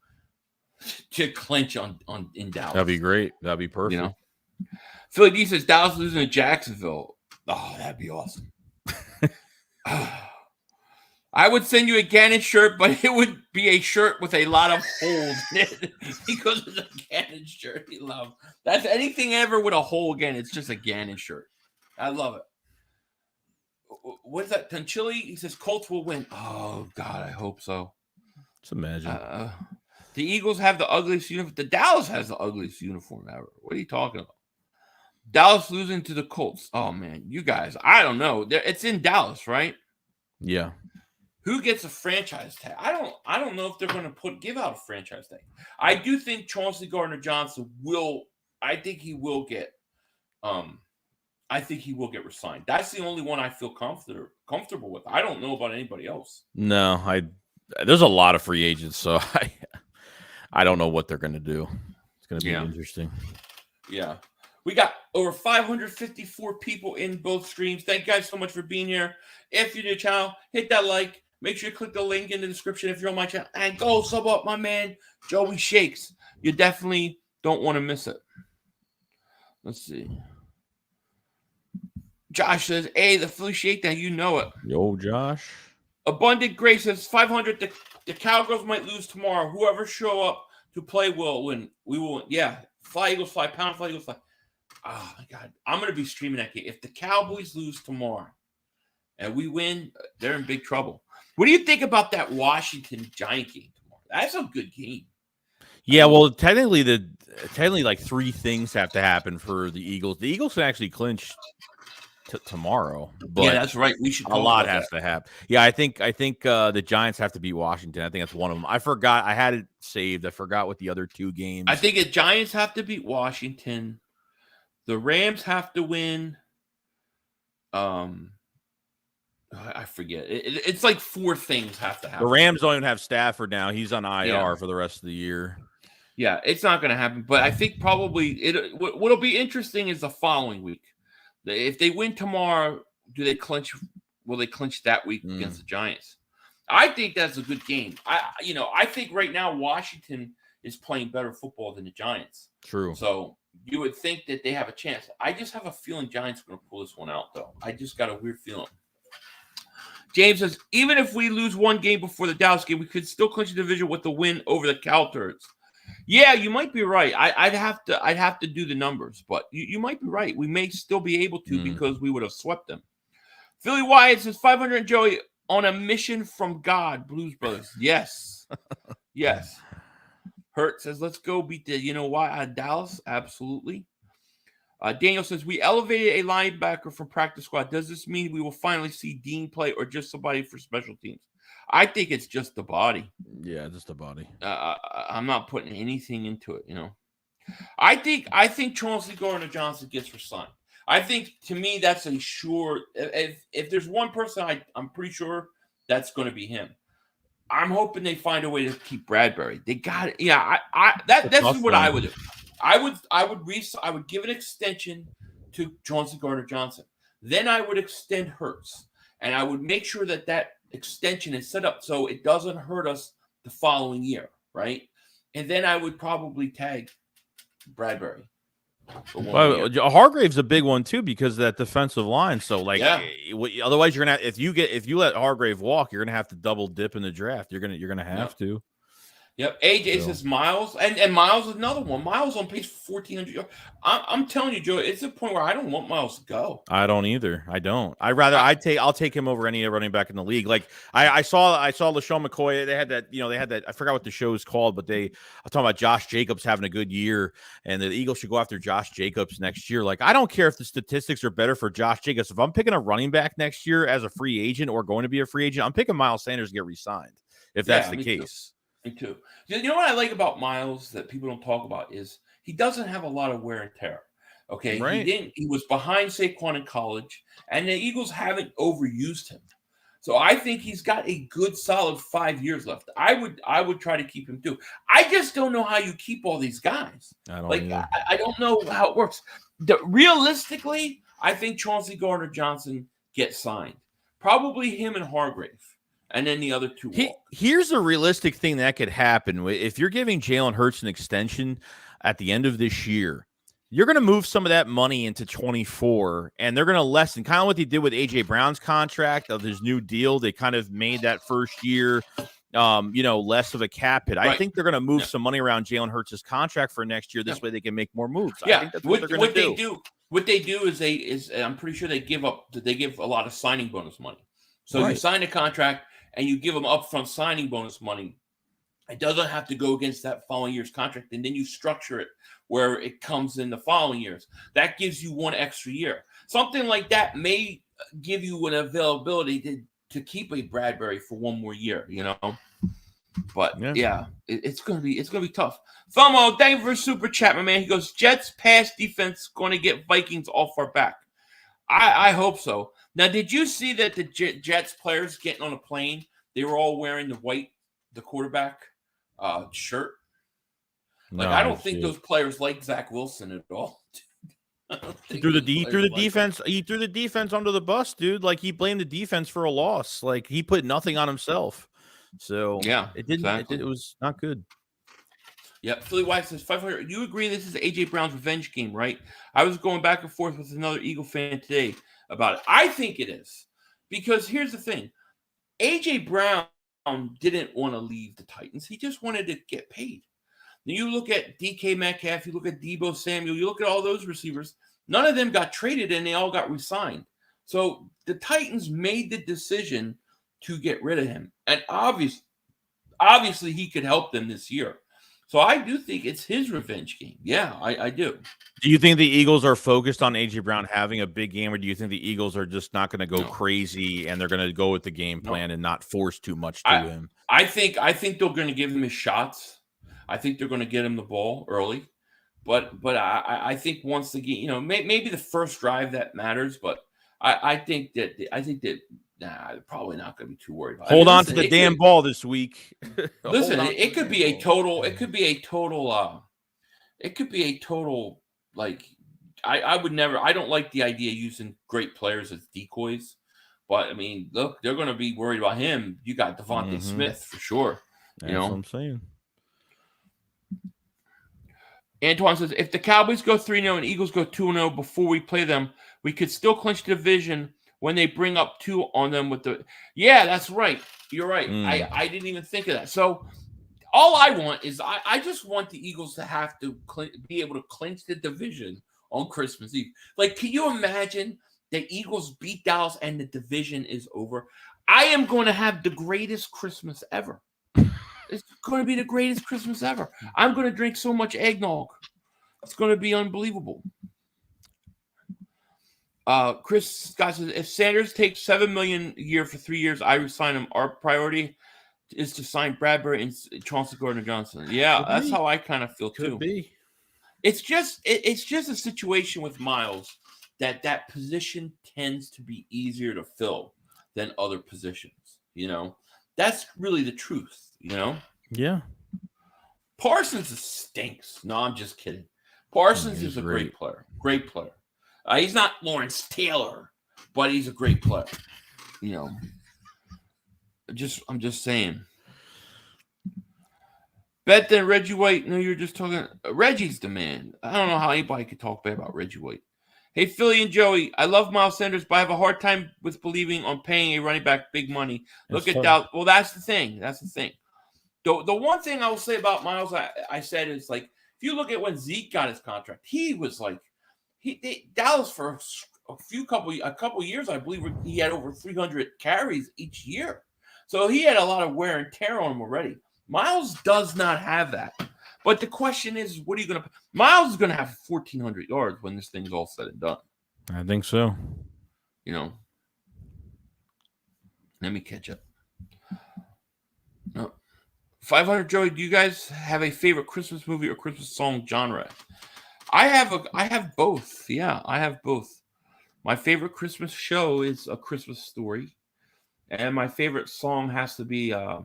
D: clinch in Dallas.
E: That'd be great. That'd be perfect.
D: Philly D says Dallas losing to Jacksonville. Oh, that'd be awesome. I would send you a Gannon shirt, but it would be a shirt with a lot of holes in it because it's a Gannon shirt he loves. That's anything ever with a hole again. It's just a Gannon shirt. I love it. What is that? Tunchili? He says Colts will win. Oh, God, I hope so.
E: Just imagine.
D: The Eagles have the ugliest uniform. The Dallas has the ugliest uniform ever. What are you talking about? Dallas losing to the Colts. Oh, man, you guys, I don't know. It's in Dallas, right?
E: Yeah.
D: Who gets a franchise tag? I don't know if they're going to give out a franchise tag. I do think Chauncey Gardner-Johnson will. I think he will get. I think he will get resigned. That's the only one I feel comfortable with. I don't know about anybody else.
E: No, there's a lot of free agents, so I don't know what they're going to do. It's going to be interesting.
D: Yeah. We got over 554 people in both streams. Thank you guys so much for being here. If you're new to the channel, hit that like. Make sure you click the link in the description if you're on my channel. And go sub up my man, Joey Shakes. You definitely don't want to miss it. Let's see. Josh says, hey, the Philly Shakedown, you know it.
E: Yo, Josh.
D: Abundant Grace says, 500. The Cowgirls might lose tomorrow. Whoever show up to play will win. We will win. Yeah. Fly, Eagles, fly. Pound, fly, Eagles, fly. Oh, my God. I'm going to be streaming that game. If the Cowboys lose tomorrow and we win, they're in big trouble. What do you think about that Washington Giant game tomorrow? That's a good game.
E: Yeah, well, technically, like 3 things have to happen for the Eagles. The Eagles can actually clinch tomorrow. But
D: yeah, that's right. We should.
E: A lot has to happen. Yeah, I think the Giants have to beat Washington. I think that's one of them. I forgot. I had it saved. I forgot what the other 2 games.
D: I think the Giants have to beat Washington. The Rams have to win. I forget. It's like 4 things have to happen.
E: The Rams don't even have Stafford now. He's on IR for the rest of the year.
D: Yeah, it's not going to happen. But I think probably what'll be interesting is the following week. If they win tomorrow, do they clinch? Will they clinch that week against the Giants? I think that's a good game. I think right now Washington is playing better football than the Giants.
E: True.
D: So you would think that they have a chance. I just have a feeling Giants are going to pull this one out, though. I just got a weird feeling. James says, even if we lose 1 game before the Dallas game, we could still clinch the division with the win over the Cowturds. Yeah, you might be right. I'd have to do the numbers, but you might be right. We may still be able to because we would have swept them. Philly Wyatt says 500 Joey on a mission from God, Blues Brothers. Yes. Yes. Hurt says, let's go beat the Dallas. Absolutely. Daniel says, we elevated a linebacker from practice squad. Does this mean we will finally see Dean play or just somebody for special teams? I think it's just the body.
E: Yeah, just the body.
D: I'm not putting anything into it, I think Chauncey Gardner-Johnson gets resigned. I think, to me, that's a sure. If there's one person I'm pretty sure that's going to be him. I'm hoping they find a way to keep Bradbury. They got it. Yeah, that's what I would do. I would give an extension to Chauncey Gardner-Johnson. Then I would extend Hurts, and I would make sure that extension is set up so it doesn't hurt us the following year, right? And then I would probably tag Bradbury.
E: Well, Hargrave's a big one too because of that defensive line. So, otherwise you're gonna if you let Hargrave walk, you're gonna have to double dip in the draft. You're gonna have to.
D: Yep. AJ says Miles, and Miles is another one. Miles on pace for 1,400 yards. I'm telling you, Joe, it's a point where I don't want Miles to go.
E: I don't either. I don't. I'll take him over any running back in the league. Like I saw LaShawn McCoy. They had that. I forgot what the show is called, but I'm talking about Josh Jacobs having a good year, and the Eagles should go after Josh Jacobs next year. Like I don't care if the statistics are better for Josh Jacobs. If I'm picking a running back next year as a free agent or going to be a free agent, I'm picking Miles Sanders to get re-signed. If that's the case.
D: Me too. You know what I like about Miles that people don't talk about is he doesn't have a lot of wear and tear. Okay,
E: right.
D: He was behind Saquon in college, and the Eagles haven't overused him. So I think he's got a good, solid 5 years left. I would try to keep him too. I just don't know how you keep all these guys. I don't know how it works. Realistically, I think Chauncey Gardner-Johnson gets signed. Probably him and Hargrave. And then the other two.
E: Here's a realistic thing that could happen. If you're giving Jalen Hurts an extension at the end of this year, you're going to move some of that money into 24, and they're going to lessen kind of what they did with A.J. Brown's contract of his new deal. They kind of made that first year, less of a cap hit. Right. I think they're going to move some money around Jalen Hurts' contract for next year. This way they can make more moves.
D: Yeah.
E: I think that's what they're going to do.
D: What they do is I'm pretty sure they give a lot of signing bonus money. So you sign a contract, and you give them upfront signing bonus money. It doesn't have to go against that following year's contract, and then you structure it where it comes in the following years. That gives you one extra year. Something like that may give you an availability to keep a Bradbury for one more year, But it's gonna be tough. Thomo, thank you for super chat, my man. He goes, Jets pass defense going to get Vikings off our back. I hope so. Now, did you see that the Jets players getting on a plane, they were all wearing the quarterback shirt? I don't think those players like Zach Wilson at all.
E: He threw the defense under the bus, dude. Like he blamed the defense for a loss. Like he put nothing on himself. So it didn't. Exactly. It was not good.
D: Yeah, Philly White says 500. You agree this is AJ Brown's revenge game, right? I was going back and forth with another Eagle fan today about it. I think it is because here's the thing: AJ Brown didn't want to leave the Titans. He just wanted to get paid. Now you look at DK Metcalf, you look at Deebo Samuel, you look at all those receivers. None of them got traded, and they all got re-signed. So the Titans made the decision to get rid of him, and obviously he could help them this year. So I do think it's his revenge game. Yeah, I do.
E: Do you think the Eagles are focused on A.J. Brown having a big game, or do you think the Eagles are just not going to go crazy and they're going to go with the game plan and not force too much to him?
D: I think they're going to give him his shots. I think they're going to get him the ball early. But I think once the game, maybe the first drive that matters. But I think that they're probably not going to be too worried about it.
E: Hold on to the damn ball this week.
D: Listen, it could be a total. Like I would never. I don't like the idea of using great players as decoys. But I mean, look, they're going to be worried about him. You got Devontae Smith for sure.
E: That's what I'm saying.
D: Antoine says, if the Cowboys go 3-0 and Eagles go 2-0 before we play them, we could still clinch the division when they bring up 2 on them with the. Yeah, that's right. You're right. I didn't even think of that. So all I want is I just want the Eagles to have to be able to clinch the division on Christmas Eve. Like, can you imagine the Eagles beat Dallas and the division is over? I am going to have the greatest Christmas ever. It's going to be the greatest Christmas ever. I'm going to drink so much eggnog. It's going to be unbelievable. Chris Scott says, if Sanders takes $7 million a year for 3 years, I resign him. Our priority is to sign Bradbury and Chauncey Gardner-Johnson. Yeah, that's how I kind of feel too.
E: Could be.
D: It's just a situation with Miles that position tends to be easier to fill than other positions. That's really the truth.
E: Yeah.
D: Parsons stinks. No, I'm just kidding. Parsons is a great player. Great player. He's not Lawrence Taylor, but he's a great player. I'm just saying. Bet that Reggie White. No, you're just talking. Reggie's the man. I don't know how anybody could talk bad about Reggie White. Hey, Philly and Joey, I love Miles Sanders, but I have a hard time with believing on paying a running back big money. Look at Dallas. Well, that's the thing. The one thing I will say about Miles, I said is like, if you look at when Zeke got his contract, he was like, Dallas for a couple years, I believe he had over 300 carries each year. So he had a lot of wear and tear on him already. Miles does not have that. But the question is, what are you going to – Miles is going to have 1,400 yards when this thing's all said and done.
E: I think so.
D: You know. Let me catch up. No. 500, Joey, do you guys have a favorite Christmas movie or Christmas song genre? I have both. Yeah, I have both. My favorite Christmas show is A Christmas Story. And my favorite song has to be the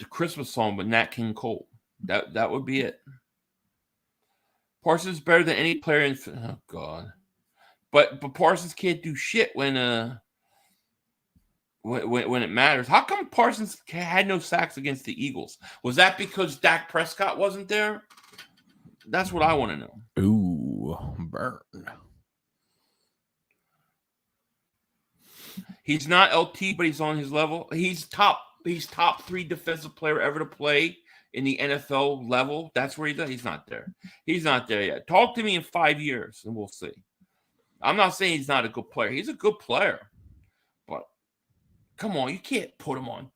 D: Christmas song with Nat King Cole. That would be it. Parsons better than any player in oh god. But Parsons can't do shit when it matters. How come Parsons had no sacks against the Eagles? Was that because Dak Prescott wasn't there? That's what I want to know.
E: Ooh, burn.
D: He's not LT, but he's on his level. He's top 3 defensive player ever to play in the NFL level. That's where he's at. He's not there. He's not there yet. Talk to me in 5 years, and we'll see. I'm not saying he's not a good player. He's a good player. But, come on, you can't put him on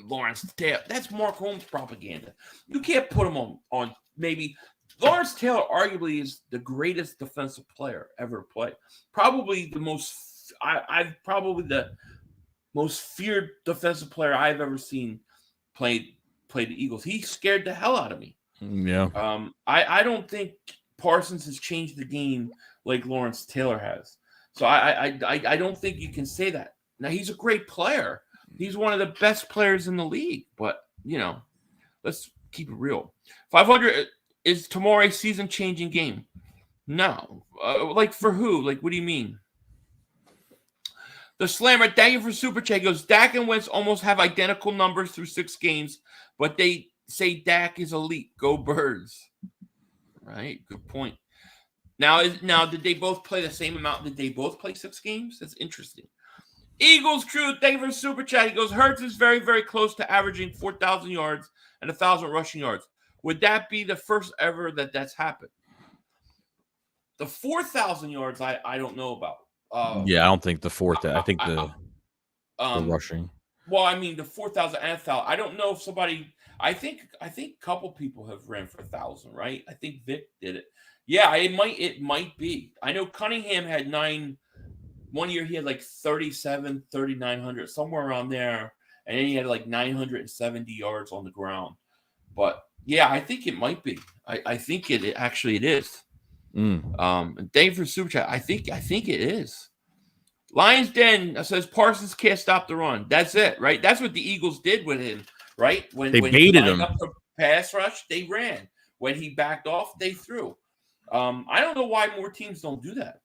D: Lawrence Taylor. That's Mark Holmes propaganda. You can't put him on maybe – Lawrence Taylor arguably is the greatest defensive player ever to play. Probably the most – I've probably the most feared defensive player I've ever seen play the Eagles. He scared the hell out of me.
E: Yeah.
D: I don't think Parsons has changed the game like Lawrence Taylor has. So I don't think you can say that. Now, he's a great player. He's one of the best players in the league. But, let's keep it real. 500 is tomorrow a season-changing game? No. Like for who? Like, what do you mean? The Slammer, thank you for Super Chat, goes, Dak and Wentz almost have identical numbers through 6 games, but they say Dak is elite. Go Birds. Right? Good point. Now, did they both play the same amount? Did they both play 6 games? That's interesting. Eagles Crew, thank you for Super Chat. He goes, Hurts is very, very close to averaging 4,000 yards and 1,000 rushing yards. Would that be the first ever that's happened? The 4,000 yards, I don't know about.
E: Yeah, I don't think the fourth. I think the rushing.
D: Well, I mean the 4,000 and 1,000. I don't know if somebody. I think a couple people have ran for 1,000, right? I think Vic did it. Yeah, it might be. I know Cunningham had 9. One year he had like 3,900, somewhere around there, and then he had like 970 yards on the ground. But yeah, I think it might be. I think it actually it is. And thank you for Super Chat. I think it is. Lions Den says Parsons can't stop the run. That's it, right? That's what the Eagles did with him, right? When
E: they baited him
D: up the pass rush, they ran. When he backed off, they threw. I don't know why more teams don't do that.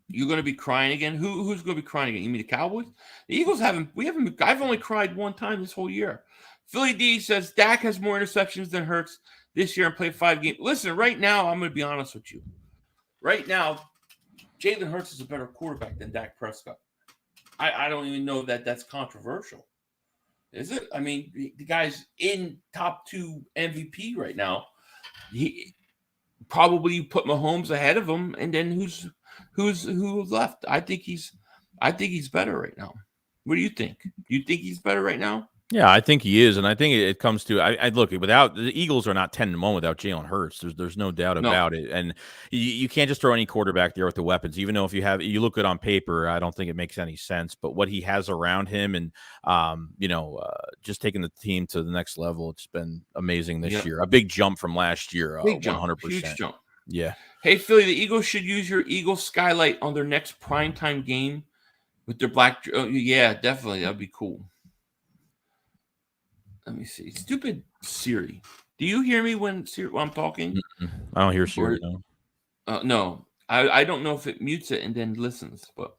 D: You're going to be crying again? Who's going to be crying again? You mean the Cowboys? The Eagles haven't. I've only cried one time this whole year. Philly D says Dak has more interceptions than Hurts this year and played 5 games. Listen, right now, I'm going to be honest with you. Right now, Jalen Hurts is a better quarterback than Dak Prescott. I don't even know that that's controversial. Is it? I mean, the guy's in top 2 MVP right now. He probably put Mahomes ahead of him, and then who's left? I think he's better right now. What do you think? You think he's better right now?
E: Yeah, I think he is, and I think it comes to I look without the Eagles are not 10-1 without Jalen Hurts. There's no doubt about it, and you can't just throw any quarterback there with the weapons. Even though if you look good on paper, I don't think it makes any sense. But what he has around him, and just taking the team to the next level, it's been amazing this year. A big jump from last year, 100%,
D: huge jump.
E: Yeah.
D: Hey Philly, the Eagles should use your Eagles skylight on their next primetime game with their black. Oh, yeah, definitely, that'd be cool. Let me see. Stupid Siri. Do you hear me when I'm talking?
E: I don't hear Siri.
D: No. I don't know if it mutes it and then listens, but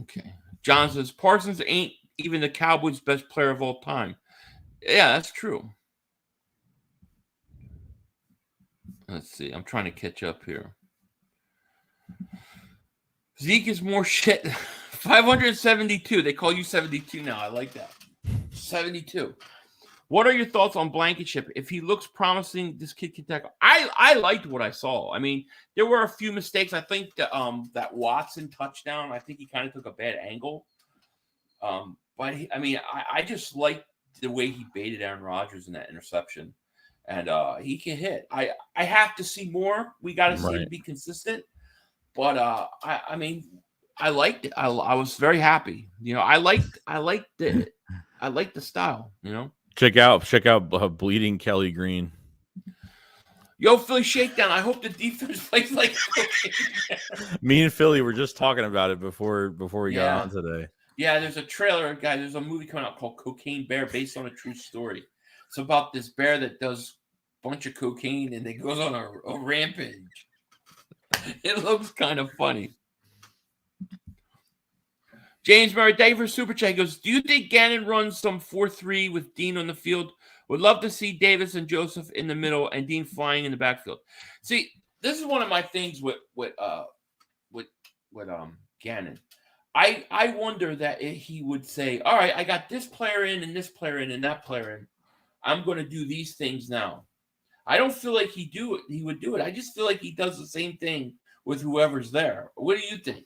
D: okay. John says Parsons ain't even the Cowboys' best player of all time. Yeah, that's true. Let's see. I'm trying to catch up here. Zeke is more shit. 572. They call you 72 now. I like that. 72. What are your thoughts on Blankenship? If he looks promising, this kid can tackle. I liked what I saw. I mean, there were a few mistakes. I think that Watson touchdown, I think he kind of took a bad angle. But I just liked the way he baited Aaron Rodgers in that interception. And he can hit. I have to see more. We got to see him be consistent. But I liked it. I was very happy. I liked the style.
E: Check out Bleeding Kelly Green.
D: Yo, Philly Shakedown. I hope the defense plays like.
E: Me and Philly were just talking about it before we got on today.
D: Yeah, there's a trailer, guys. There's a movie coming out called Cocaine Bear, based on a true story. It's about this bear that does a bunch of cocaine and it goes on a rampage. It looks kind of funny. James Murray, thank you for Super Chat. He goes, do you think Gannon runs some 4-3 with Dean on the field? Would love to see Davis and Joseph in the middle and Dean flying in the backfield. See, this is one of my things with Gannon. I wonder that he would say, all right, I got this player in and this player in and that player in. I'm going to do these things now. I don't feel like he would do it. I just feel like he does the same thing with whoever's there. What do you think?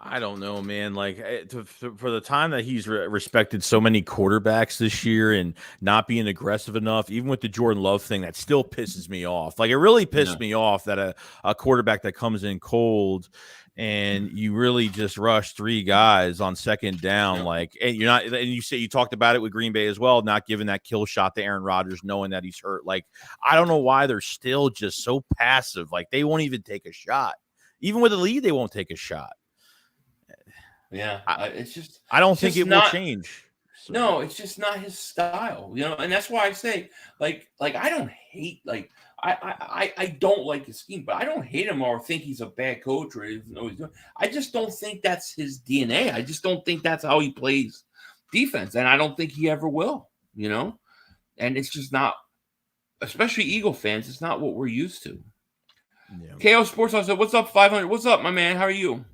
E: I don't know, man. Like for the time that he's respected so many quarterbacks this year and not being aggressive enough, even with the Jordan Love thing, that still pisses me off. Like it really pissed me off that a quarterback that comes in cold and you really just rush three guys on second down. Like, and you're not, and you talked about it with Green Bay as well, not giving that kill shot to Aaron Rodgers, knowing that he's hurt. Like, I don't know why they're still just so passive. Like they won't even take a shot. Even with a lead, they won't take a shot.
D: Yeah, it's just.
E: I don't think it will change. So.
D: No, it's just not his style, and that's why I say, like I don't hate, like I don't like his scheme, but I don't hate him or think he's a bad coach or even know he's doing. I just don't think that's his DNA. I just don't think that's how he plays defense, and I don't think he ever will. And it's just not, especially Eagle fans. It's not what we're used to. Yeah. KO Sports House said, "What's up, 500? What's up, my man? How are you?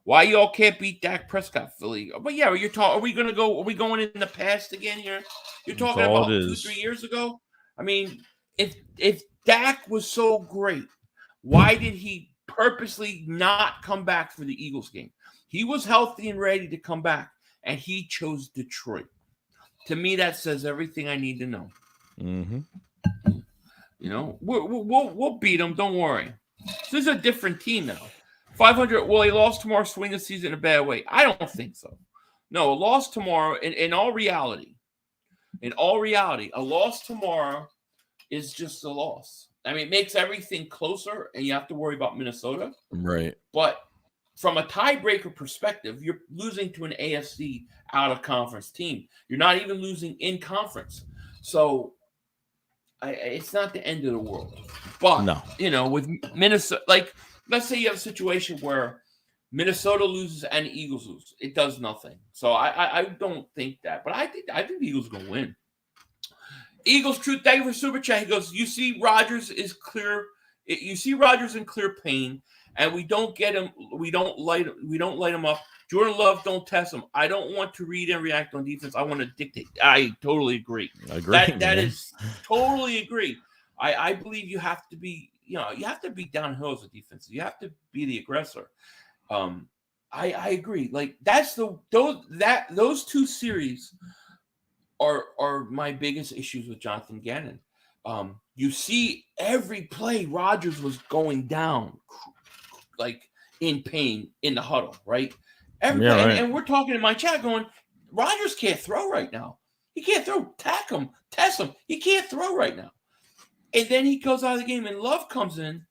D: Why y'all can't beat Dak Prescott, Philly?" But yeah, you're talking. Are we gonna go? Are we going in the past again here? You're talking about 2-3 years ago. I mean, if Dak was so great, why did he purposely not come back for the Eagles game? He was healthy and ready to come back, and he chose Detroit. To me, that says everything I need to know.
E: Mm-hmm.
D: We'll beat them. Don't worry. This is a different team now. 500. Will he lost tomorrow swing the season in a bad way? I don't think so. No, a loss tomorrow, in all reality, a loss tomorrow is just a loss. I mean, it makes everything closer, and you have to worry about Minnesota.
E: Right.
D: But from a tiebreaker perspective, you're losing to an AFC out-of-conference team. You're not even losing in conference. So it's not the end of the world. But, with Minnesota, like, let's say you have a situation where Minnesota loses and the Eagles lose. It does nothing. So I don't think that. But I think the Eagles are going to win. Eagles Truth, thank you for Super Chat. He goes, you see Rodgers is clear. You see Rodgers in clear pain, and we don't get him. We don't light him up. Jordan Love, don't test him. I don't want to read and react on defense. I want to dictate. I totally agree. That is totally agree. I believe you have to be. You have to be downhill as a defense. You have to be the aggressor. I agree. Like those two series are my biggest issues with Jonathan Gannon. You see every play Rodgers was going down, like in pain in the huddle, right? Every play, right. And we're talking in my chat going, Rodgers can't throw right now. He can't throw. Tack him, test him. He can't throw right now. And then he goes out of the game, and Love comes in.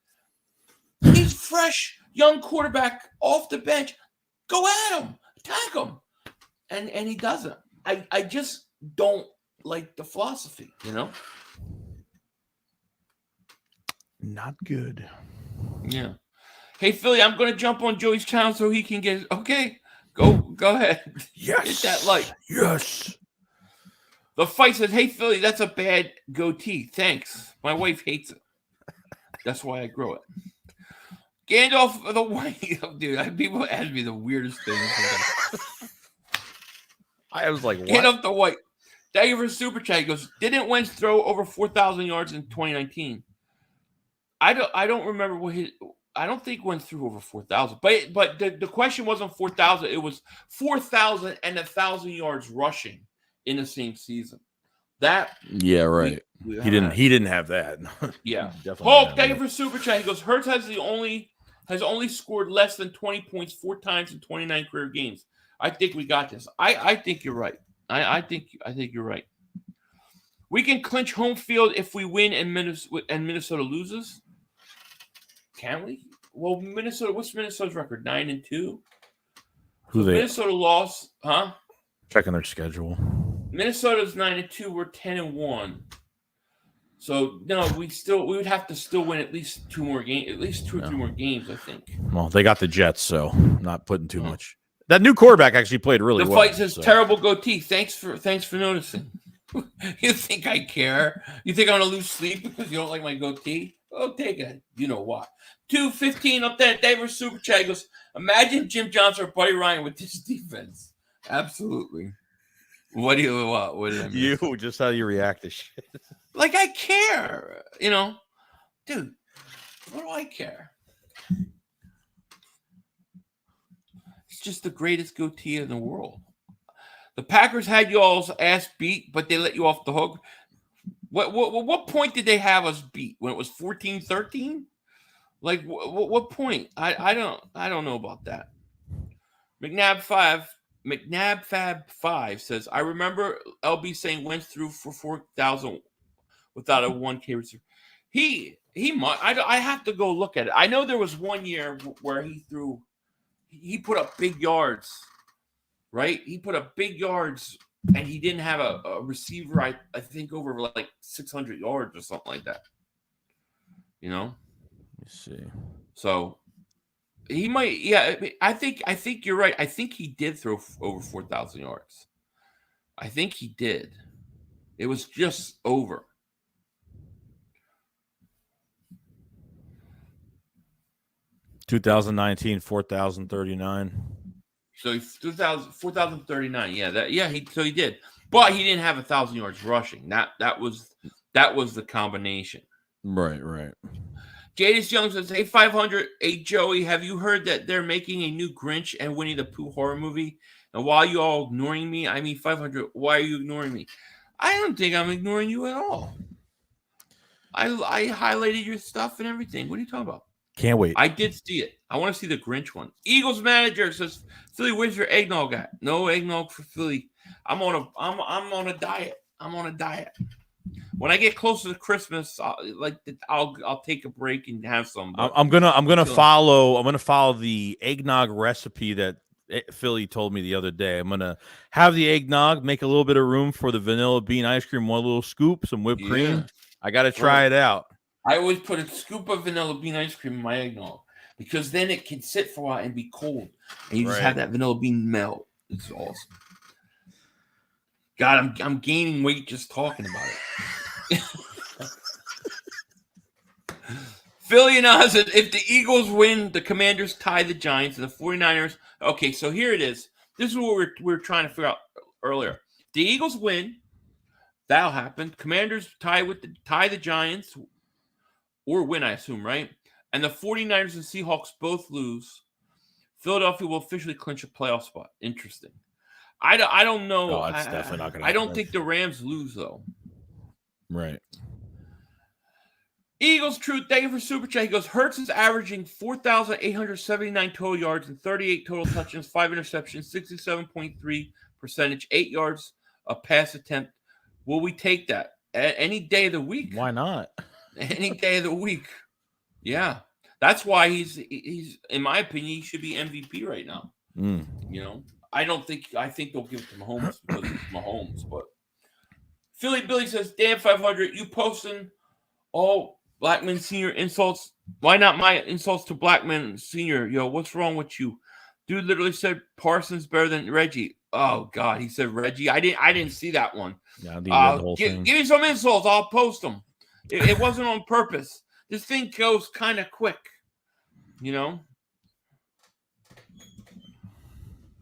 D: He's fresh, young quarterback off the bench. Go at him, attack him, and he doesn't. I just don't like the philosophy,
E: Not good.
D: Yeah. Hey Philly, I'm going to jump on Joey's channel so he can get. Okay, go ahead.
E: Yes,
D: hit that like.
E: Yes.
D: The fight says, "Hey Philly, that's a bad goatee. Thanks. My wife hates it. That's why I grow it." Gandalf of the White. Dude, people ask me the weirdest things.
E: I was like, what?
D: Gandalf the White. Thank you for super chat. He goes, didn't Wentz throw over 4,000 yards in 2019? I don't remember what his. I don't think Wentz threw over 4,000. But the question wasn't 4,000. It was 4,000 and 1,000 yards rushing in the same season. That
E: right. He didn't have that.
D: Yeah.
E: Definitely.
D: Thank you for super chat. He goes, Hurts has only scored less than 20 points 4 times in 29 career games. I think we got this. I think you're right. I think you're right. We can clinch home field if we win and Minnesota loses. Can we? Well, Minnesota. What's Minnesota's record? 9-2. Minnesota lost, huh?
E: Checking their schedule.
D: Minnesota's 9-2. We're 10-1. So no, we would have to still win at least 2 more games, at least 2 or 3 more games, I think.
E: Well, they got the Jets, so not putting too much. That new quarterback actually played really well.
D: The fight says terrible goatee. Thanks for noticing. You think I care? You think I'm gonna lose sleep because you don't like my goatee? Oh, take it. You know what? 2:15 up there. David Super Chat goes, imagine Jim Johnson or Buddy Ryan with this defense. Absolutely. What do you want? What do I mean?
E: You just how you react to shit.
D: Like I care, dude. What do I care? It's just the greatest goatee in the world. The Packers had you all's ass beat, but they let you off the hook. What point did they have us beat? When it was 14-13? Like what point? I don't know about that. McNab Fab 5 says, I remember LB saying Wentz threw for 4,000 without a 1K receiver. He might. I have to go look at it. I know there was one year where he put up big yards, right? He put up big yards, and he didn't have a receiver. I think over like 600 yards or something like that.
E: Let me see.
D: So he might. Yeah, I think you're right. I think he did throw over 4,000 yards. I think he did. It was just over.
E: (2019) 4,039.
D: So 4,039. Yeah, he did, but he didn't have 1,000 yards rushing. That was the combination.
E: Right.
D: Jadis Young says, "Hey, 500. Hey, Joey, have you heard that they're making a new Grinch and Winnie the Pooh horror movie? And why are you all ignoring me? I mean, 500. Why are you ignoring me? I don't think I'm ignoring you at all. I highlighted your stuff and everything. What are you talking about?
E: Can't wait.
D: I did see it. I want to see the Grinch one. Eagles manager says, Philly, where's your eggnog at? No eggnog for Philly. I'm on a diet. I'm on a diet. When I get closer to Christmas, I'll take a break and have some.
E: I'm gonna follow the eggnog recipe that Philly told me the other day. I'm gonna have the eggnog, make a little bit of room for the vanilla bean ice cream, one little scoop, some whipped cream. I gotta try it out.
D: I always put a scoop of vanilla bean ice cream in my eggnog because then it can sit for a while and be cold, and you just have that vanilla bean melt. It's awesome. God, I'm gaining weight just talking about it. Philly now says, if the Eagles win, the Commanders tie the Giants, and the 49ers. Okay, so here it is. This is what we were trying to figure out earlier. The Eagles win. That'll happen. Commanders tie the Giants. Or win, I assume, right? And the 49ers and Seahawks both lose. Philadelphia will officially clinch a playoff spot. Interesting. I don't know.
E: Oh, it's definitely not going to happen.
D: I don't think the Rams lose, though.
E: Right.
D: Eagles Truth, thank you for Super Chat. He goes, Hurts is averaging 4,879 total yards and 38 total touchdowns, 5 interceptions, 67.3 percentage, 8 yards a pass attempt. Will we take that? Any day of the week.
E: Why not?
D: Any day of the week. Yeah. That's why he's in my opinion, he should be MVP right now. I think they'll give it to Mahomes because it's Mahomes, but Philly Billy says, damn 500, you posting all Blackman Sr. insults. Why not my insults to Blackman Sr.? Yo, what's wrong with you? Dude literally said Parsons better than Reggie. Oh God, he said Reggie. I didn't see that one.
E: Yeah, the whole thing.
D: Give me some insults. I'll post them. It wasn't on purpose. This thing goes kind of quick. You know,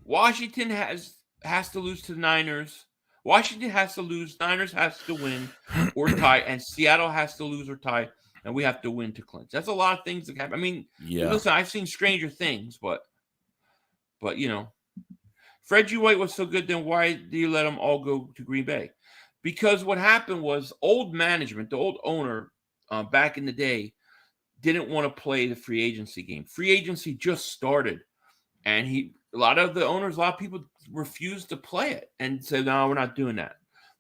D: Washington has to lose to the Niners. Washington has to lose. Niners has to win or tie, and Seattle has to lose or tie, and we have to win to clinch. That's a lot of things that happen. I mean, listen, I've seen stranger things, but you know, Reggie White was so good. Then why do you let them all go to Green Bay? Because what happened was old management, the old owner, back in the day, didn't want to play the free agency game. Free agency just started, and a lot of the owners, a lot of people refused to play it and said, "No, we're not doing that."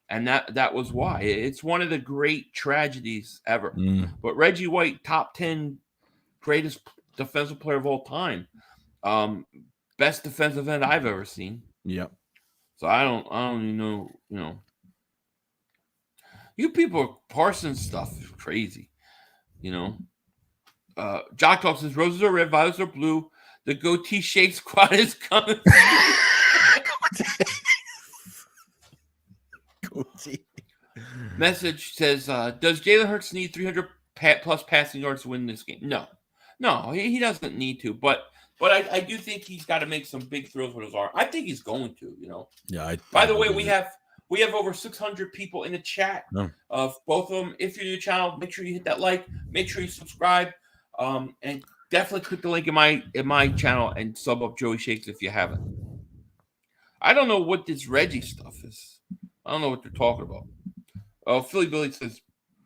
D: And that was why. It's one of the great tragedies ever. But Reggie White, top 10 greatest defensive player of all time, best defensive end I've ever seen.
E: Yep.
D: So I don't even know. You know, you people are parsing stuff crazy. You know, Jock Talk says roses are red, violets are blue. The goatee shake squad is coming.
E: Goatee.
D: Message says, does Jalen Hurts need 300 plus passing yards to win this game? No, he doesn't need to. But I do think he's got to make some big throws with his arm. I think he's going to. You know.
E: Yeah.
D: By the way, we have over 600 people in the chat. Of both of them. If you're new to the channel, make sure you hit that like. Make sure you subscribe. And definitely click the link in my channel and sub up Joey Shakes if you haven't. I don't know what this Reggie stuff is. I don't know what they're talking about. Oh, Philly Billy says,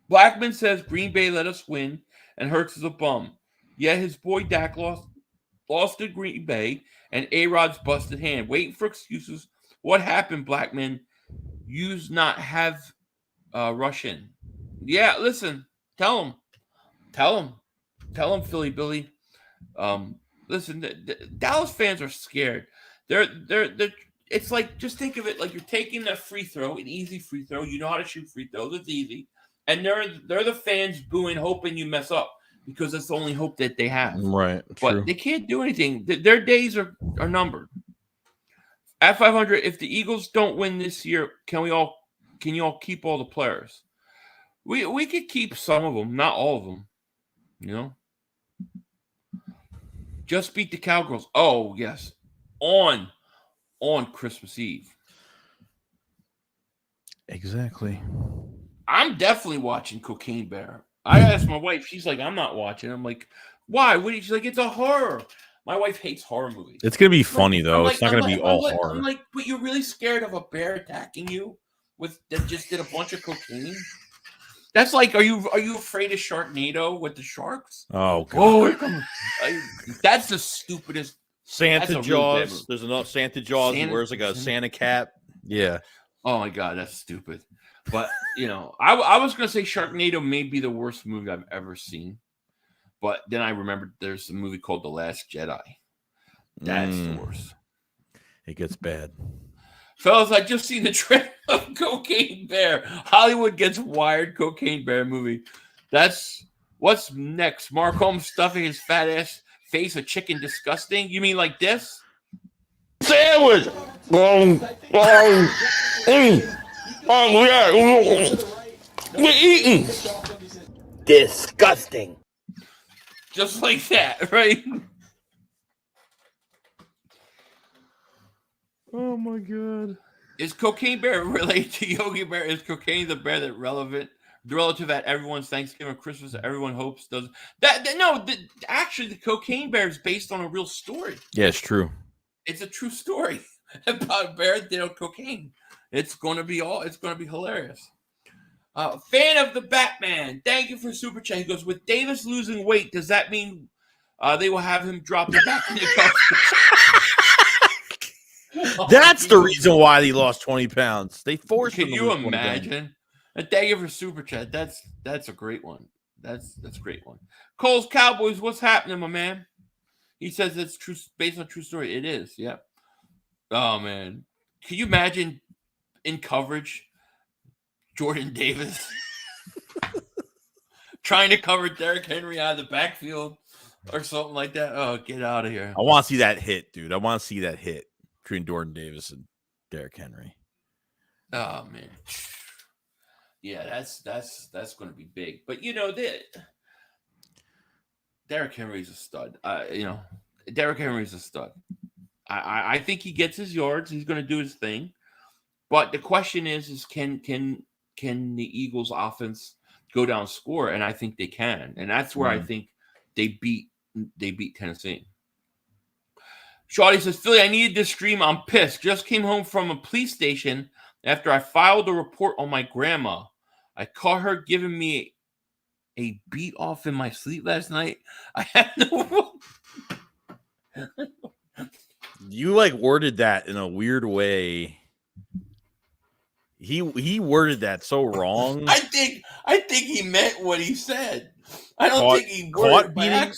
D: Blackman says Green Bay let us win and Hurts is a bum. Yeah, his boy Dak lost to Green Bay and A-Rod's busted hand. Waiting for excuses. What happened, Blackman? You's not have rush in. Yeah, listen. Tell him, Philly Billy. Listen, the Dallas fans are scared. They're it's like, just think of it like you're taking a free throw, an easy free throw. You know how to shoot free throws. It's easy. And they're the fans booing, hoping you mess up because that's the only hope that they have.
E: Right.
D: But
E: True.
D: they can't do anything. Their days are numbered. At 500, if the Eagles don't win this year, can you all keep all the players? We could keep some of them, not all of them. You know? Just beat the Cowgirls. Oh, yes. On Christmas Eve.
E: Exactly.
D: I'm definitely watching Cocaine Bear. I asked my wife. She's like, I'm not watching. I'm like, why? She's like, it's a horror. My wife hates horror movies.
E: It's going to be funny, though. It's not going to be all horror.
D: I'm like, but you're really scared of a bear attacking you that just did a bunch of cocaine? That's like, are you afraid of Sharknado with the sharks?
E: Oh, God.
D: That's the stupidest.
E: Santa Jaws. There's enough Santa Jaws. He wears like a Santa cap. Yeah.
D: Oh my God, that's stupid. But you know, I was gonna say Sharknado may be the worst movie I've ever seen. But then I remembered there's a movie called The Last Jedi. That's the worst.
E: It gets bad.
D: Fellas, I just seen the trailer of Cocaine Bear. Hollywood Gets Wired Cocaine Bear movie. That's what's next. Mark Holmes stuffing his fat ass face with chicken disgusting. You mean like this?
B: Sandwich. We're eating.
A: Disgusting.
D: Just like that, right? Oh my God. Is Cocaine Bear related to Yogi Bear? Is cocaine the bear that relative at everyone's Thanksgiving or Christmas that everyone hopes does? Actually, the Cocaine Bear is based on a real story.
E: Yeah, it's true.
D: It's a true story about a bear that did cocaine. It's going to be hilarious. Fan of the Batman. Thank you for super chat. He goes, with Davis losing weight, does that mean they will have him drop the back in the cup?
E: That's the reason why he lost 20 pounds. They forced him.
D: Can you imagine? And thank you for super chat. That's a great one. That's a great one. Cole's Cowboys. What's happening, my man? He says it's true, based on true story. It is. Yeah. Oh man, can you imagine in coverage, Jordan Davis trying to cover Derrick Henry out of the backfield or something like that? Oh, get out of here!
E: I want to see that hit, dude. I want to see that hit between Jordan Davis and Derrick Henry.
D: Oh man, yeah, that's going to be big. But you know Derrick Henry's a stud. Derrick Henry's a stud. I think he gets his yards. He's going to do his thing. But the question is can the Eagles offense go down and score? And I think they can. And that's where I think they beat Tennessee. Shawty says, Philly, I needed this stream. I'm pissed. Just came home from a police station after I filed a report on my grandma. I caught her giving me a beat off in my sleep last night. I had no.
E: You like worded that in a weird way. He worded that so wrong.
D: I think he meant what he said. I don't think he worded it.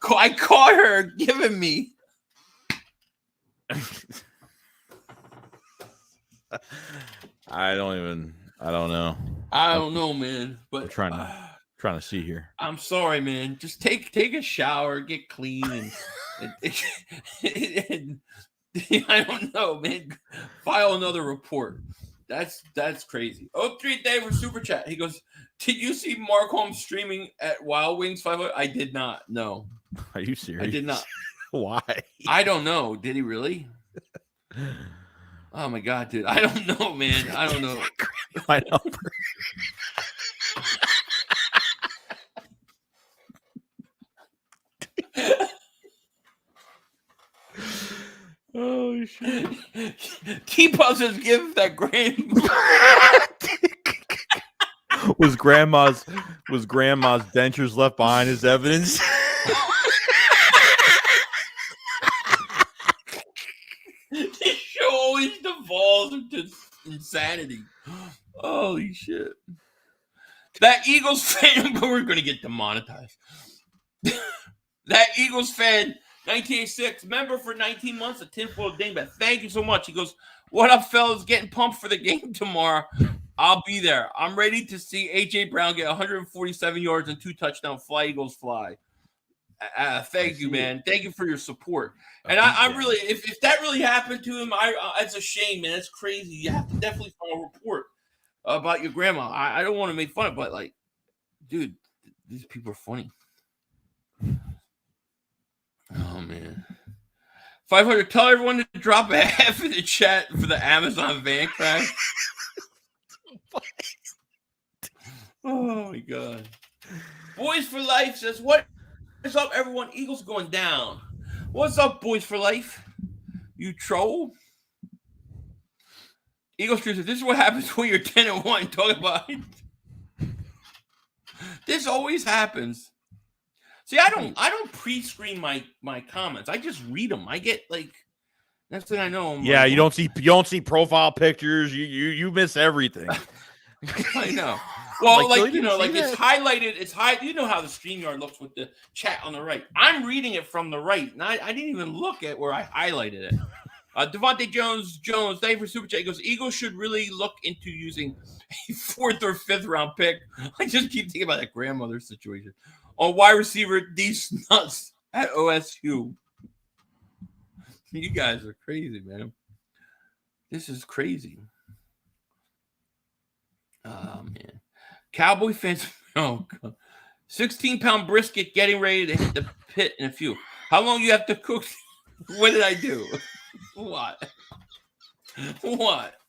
D: I caught her giving me.
E: I don't know.
D: I don't know, man. But
E: I'm trying to see here.
D: I'm sorry, man. Just take a shower, get clean, and I don't know, man. File another report. That's crazy. 03 Day for Super Chat. He goes, did you see Mark Holmes streaming at Wild Wings 500? I did not. No.
E: Are you serious?
D: I did not.
E: Why?
D: I don't know. Did he really? Oh my God, dude. I don't know, man. I don't know.
E: My number. Oh shit.
D: T-Puff says give that grand.
E: Was grandma's dentures left behind as evidence?
D: This show always devolves into insanity. Holy shit. That Eagles fan, we're going to get demonetized. That Eagles fan, 1986, member for 19 months, a tinfoil dingbat. Thank you so much. He goes, what up, fellas? Getting pumped for the game tomorrow. I'll be there. I'm ready to see A.J. Brown get 147 yards and 2 touchdowns. Fly, Eagles, fly. Thank you, man. Thank you for your support. And I really, if that really happened to him, it's a shame, man. It's crazy. You have to definitely file a report about your grandma. I don't want to make fun of it, but like, dude, these people are funny. Oh man. 500. Tell everyone to drop a half in the chat for the Amazon van crash. Oh my God. Boys for Life says, what is up, everyone? Eagles going down. What's up, Boys for Life? You troll. Eagles Street says, this is what happens when you're 10-1. Talk about it. This always happens. See, I don't pre-screen my comments. I just read them. I get like next thing I know.
E: Yeah, like, you don't see profile pictures. You miss everything.
D: I know. Well, like you know, like it's highlighted. It's high. You know how the StreamYard looks with the chat on the right. I'm reading it from the right, and I didn't even look at where I highlighted it. Devontae Jones, thank you for Super Chat. He goes, Eagles should really look into using a 4th or 5th round pick. I just keep thinking about that grandmother situation. On wide receiver, these nuts at OSU. You guys are crazy, man. This is crazy. Oh, man. Cowboy fans, 16-pound brisket getting ready to hit the pit in a few. How long you have to cook? What did I do? What?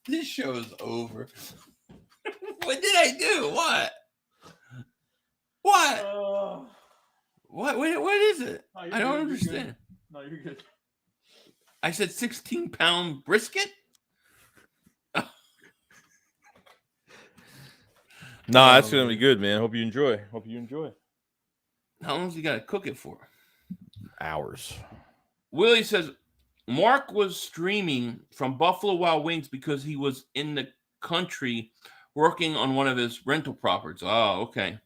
D: This show is over. What did I do? What? What is it?
E: No,
D: I don't understand.
E: No, you're good.
D: I said 16-pound brisket?
E: No, that's going to be good, man. Hope you enjoy.
D: How long has he got to cook it for?
E: Hours.
D: Willie says, Mark was streaming from Buffalo Wild Wings because he was in the country working on one of his rental properties. Oh, okay.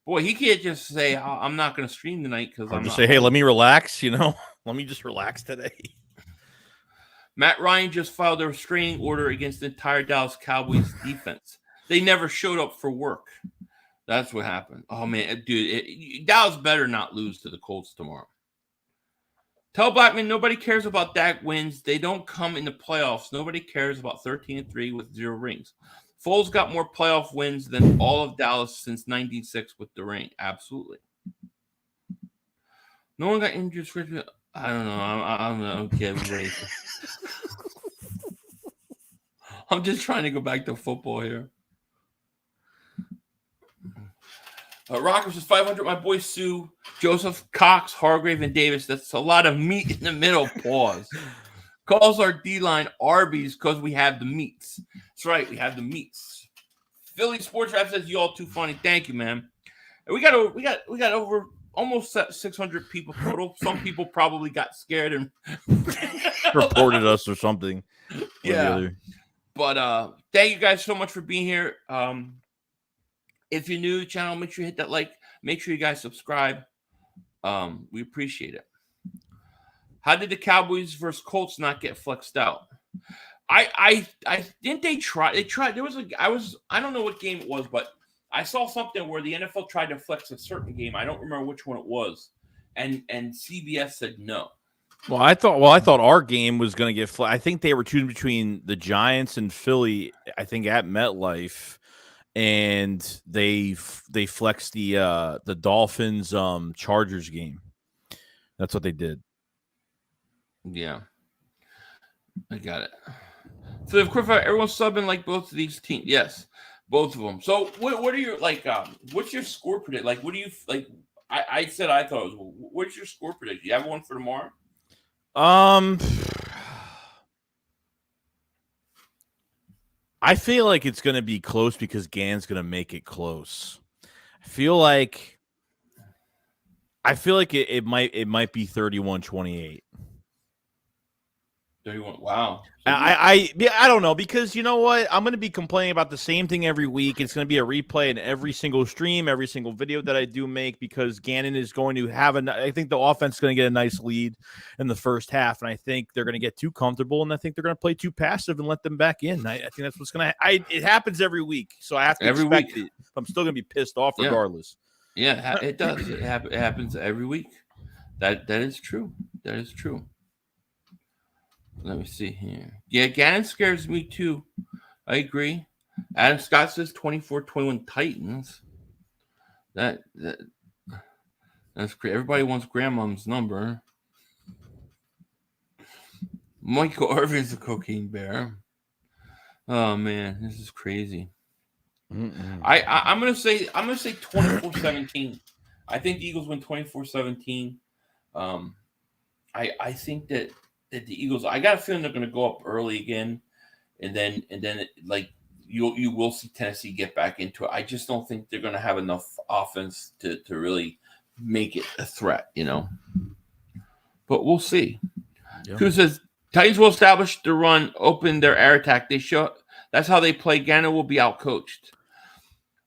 D: Boy, he can't just say, I'm not going to stream tonight because I'm
E: just
D: not.
E: Say, hey, let me relax, Let me just relax today.
D: Matt Ryan just filed a restraining order against the entire Dallas Cowboys defense. They never showed up for work. That's what happened. Oh, man, dude, Dallas better not lose to the Colts tomorrow. Tell Blackman nobody cares about Dak wins. They don't come in the playoffs. Nobody cares about 13-3 with 0 rings. Foles got more playoff wins than all of Dallas since 96 with the ring. Absolutely. No one got injured. I don't know. I don't get everybody. I'm just trying to go back to football here. Rockers is 500. My boy Sue, Joseph, Cox, Hargrave, and Davis. That's a lot of meat in the middle. Pause. Calls our D-line Arby's because we have the meats. That's right. We have the meats. Philly Sports Rap says you all too funny. Thank you, man. We got over almost 600 people total. Some people probably got scared and
E: reported us or something.
D: Yeah. But thank you guys so much for being here. If you're new to the channel, make sure you hit that like. Make sure you guys subscribe. We appreciate it. How did the Cowboys versus Colts not get flexed out? I didn't they try? They tried. There was I don't know what game it was, but I saw something where the NFL tried to flex a certain game. I don't remember which one it was, and CBS said no.
E: Well, I thought our game was going to get I think they were choosing between the Giants and Philly. I think at MetLife, and they flexed the Dolphins Chargers game. That's what they did.
D: Yeah, I got it. So if everyone's subbing like both of these teams, yes, both of them. So what are your what's your score predict? Like, what do you like? I said I thought it was. What's your score predict? You have one for tomorrow?
E: I feel like it's going to be close because Gan's going to make it close. I feel like it might be 31-28.
D: 31. Wow.
E: I don't know, because you know what? I'm going to be complaining about the same thing every week. It's going to be a replay in every single stream, every single video that I do make, because Gannon is going to have I think the offense is going to get a nice lead in the first half, and I think they're going to get too comfortable, and I think they're going to play too passive and let them back in. I think that's what's going to it happens every week, so I have to expect it. I'm still going to be pissed off regardless.
D: Yeah, it does. It happens every week. That is true. That is true. Let me see here. Yeah, Gannon scares me too. I agree. Adam Scott says 24-21 Titans. That's great. Everybody wants grandmom's number. Michael Irvin's a cocaine bear. Oh man, this is crazy. I'm gonna say 24-17. I think the Eagles win 24-17. I think that the Eagles, I got a feeling they're going to go up early again, and then you will see Tennessee get back into it. I just don't think they're going to have enough offense to really make it a threat, But we'll see. Yeah. Who says Titans will establish the run, open their air attack. That's how they play. Gannon will be outcoached.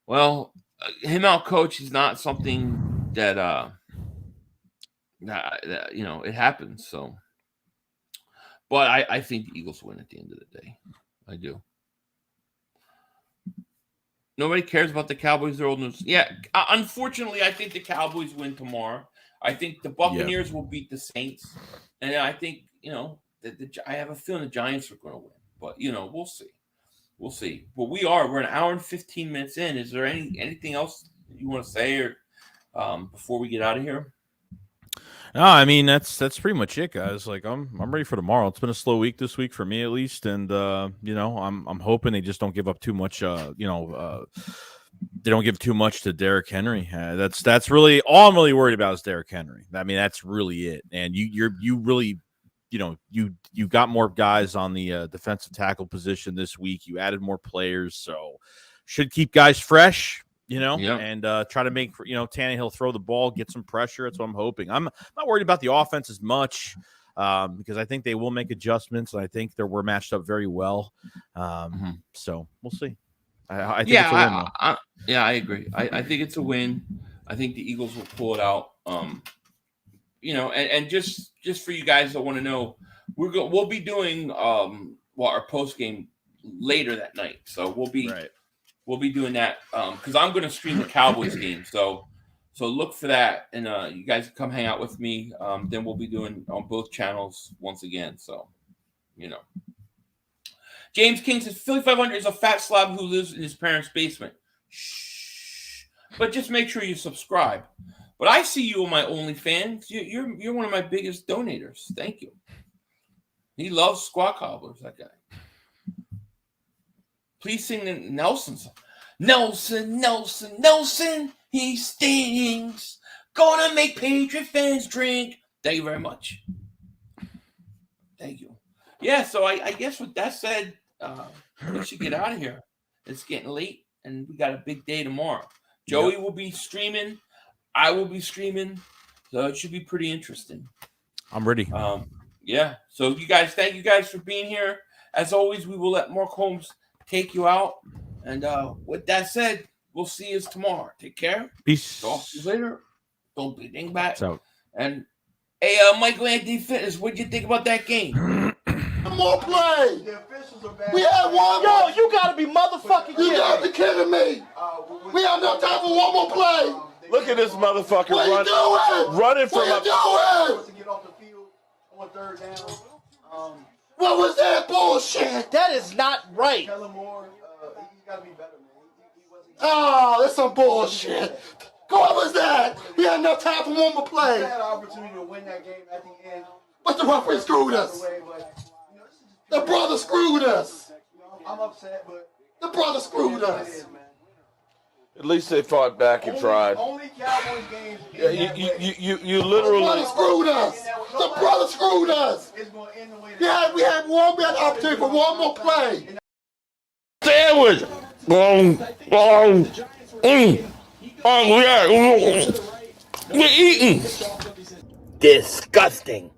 D: Well, him outcoached is not something that it happens. So. But I think the Eagles win at the end of the day. I do. Nobody cares about the Cowboys. They're old news. Yeah, unfortunately, I think the Cowboys win tomorrow. I think the Buccaneers will beat the Saints. And I think, I have a feeling the Giants are going to win. But, we'll see. We'll see. But we're an hour and 15 minutes in. Is there anything else you want to say or before we get out of here?
E: No, I mean that's pretty much it, guys. Like I'm ready for tomorrow. It's been a slow week this week for me at least, and I'm hoping they just don't give up too much. They don't give too much to Derrick Henry. That's really all I'm really worried about is Derrick Henry. I mean that's really it. And you really, you got more guys on the defensive tackle position this week. You added more players, so should keep guys fresh. And try to make, Tannehill throw the ball, get some pressure. That's what I'm hoping. I'm not worried about the offense as much because I think they will make adjustments, and I think we're matched up very well. So we'll see. I think it's a win, though.
D: I agree. I think it's a win. I think the Eagles will pull it out. And just for you guys that want to know, we'll be doing our post game later that night. So we'll be. Right. We'll be doing that because I'm going to stream the Cowboys game. So look for that. And you guys come hang out with me. Then we'll be doing on both channels once again. So, James King says, Philly 500 is a fat slob who lives in his parents' basement. Shh. But just make sure you subscribe. But I see you on my OnlyFans. You're one of my biggest donators. Thank you. He loves squat cobblers, that guy. Please sing the Nelson song. Nelson, Nelson, Nelson, he stings. Gonna make Patriot fans drink. Thank you very much. Thank you. Yeah, so I guess with that said, we should get out of here. It's getting late, and we got a big day tomorrow. Joey will be streaming. I will be streaming. So it should be pretty interesting.
E: I'm ready.
D: Yeah. So you guys, thank you guys for being here. As always, we will let Mark Holmes take you out. And with that said, we'll see you tomorrow. Take care.
E: Peace.
D: Talk to you later. Don't be Dingbat.
E: Out.
D: And hey, Michael Anthony Fitness, what'd you think about that game?
A: One more play. We had one. Yo, you gotta be motherfucking kidding me. You gotta be kidding me. We have no time for one more play.
B: Look at this motherfucker
A: What are you doing?
B: running from
A: What are you doing?
F: Get off the field on third down.
A: What was that bullshit?
F: That is not right. Kellen Moore, he's got to be better, man. He wasn't.
A: Oh, that's some bullshit. What was that? We had enough time for one more
F: We
A: play.
F: had an opportunity to win that game at the end.
A: But the referee screwed us.
F: Away, but, you know, this is just
A: The brother screwed us.
F: You know, I'm upset, but
A: The brother screwed
F: it is what it
A: us.
F: is, man.
B: At least they fought back and tried.
F: Only Cowboys games.
B: Yeah, you literally.
A: The brother screwed us. The brother screwed us.
F: It's going to end the way
A: We had an opportunity for one more play.
B: Sandwich. Oh yeah. We're eating.
C: Disgusting.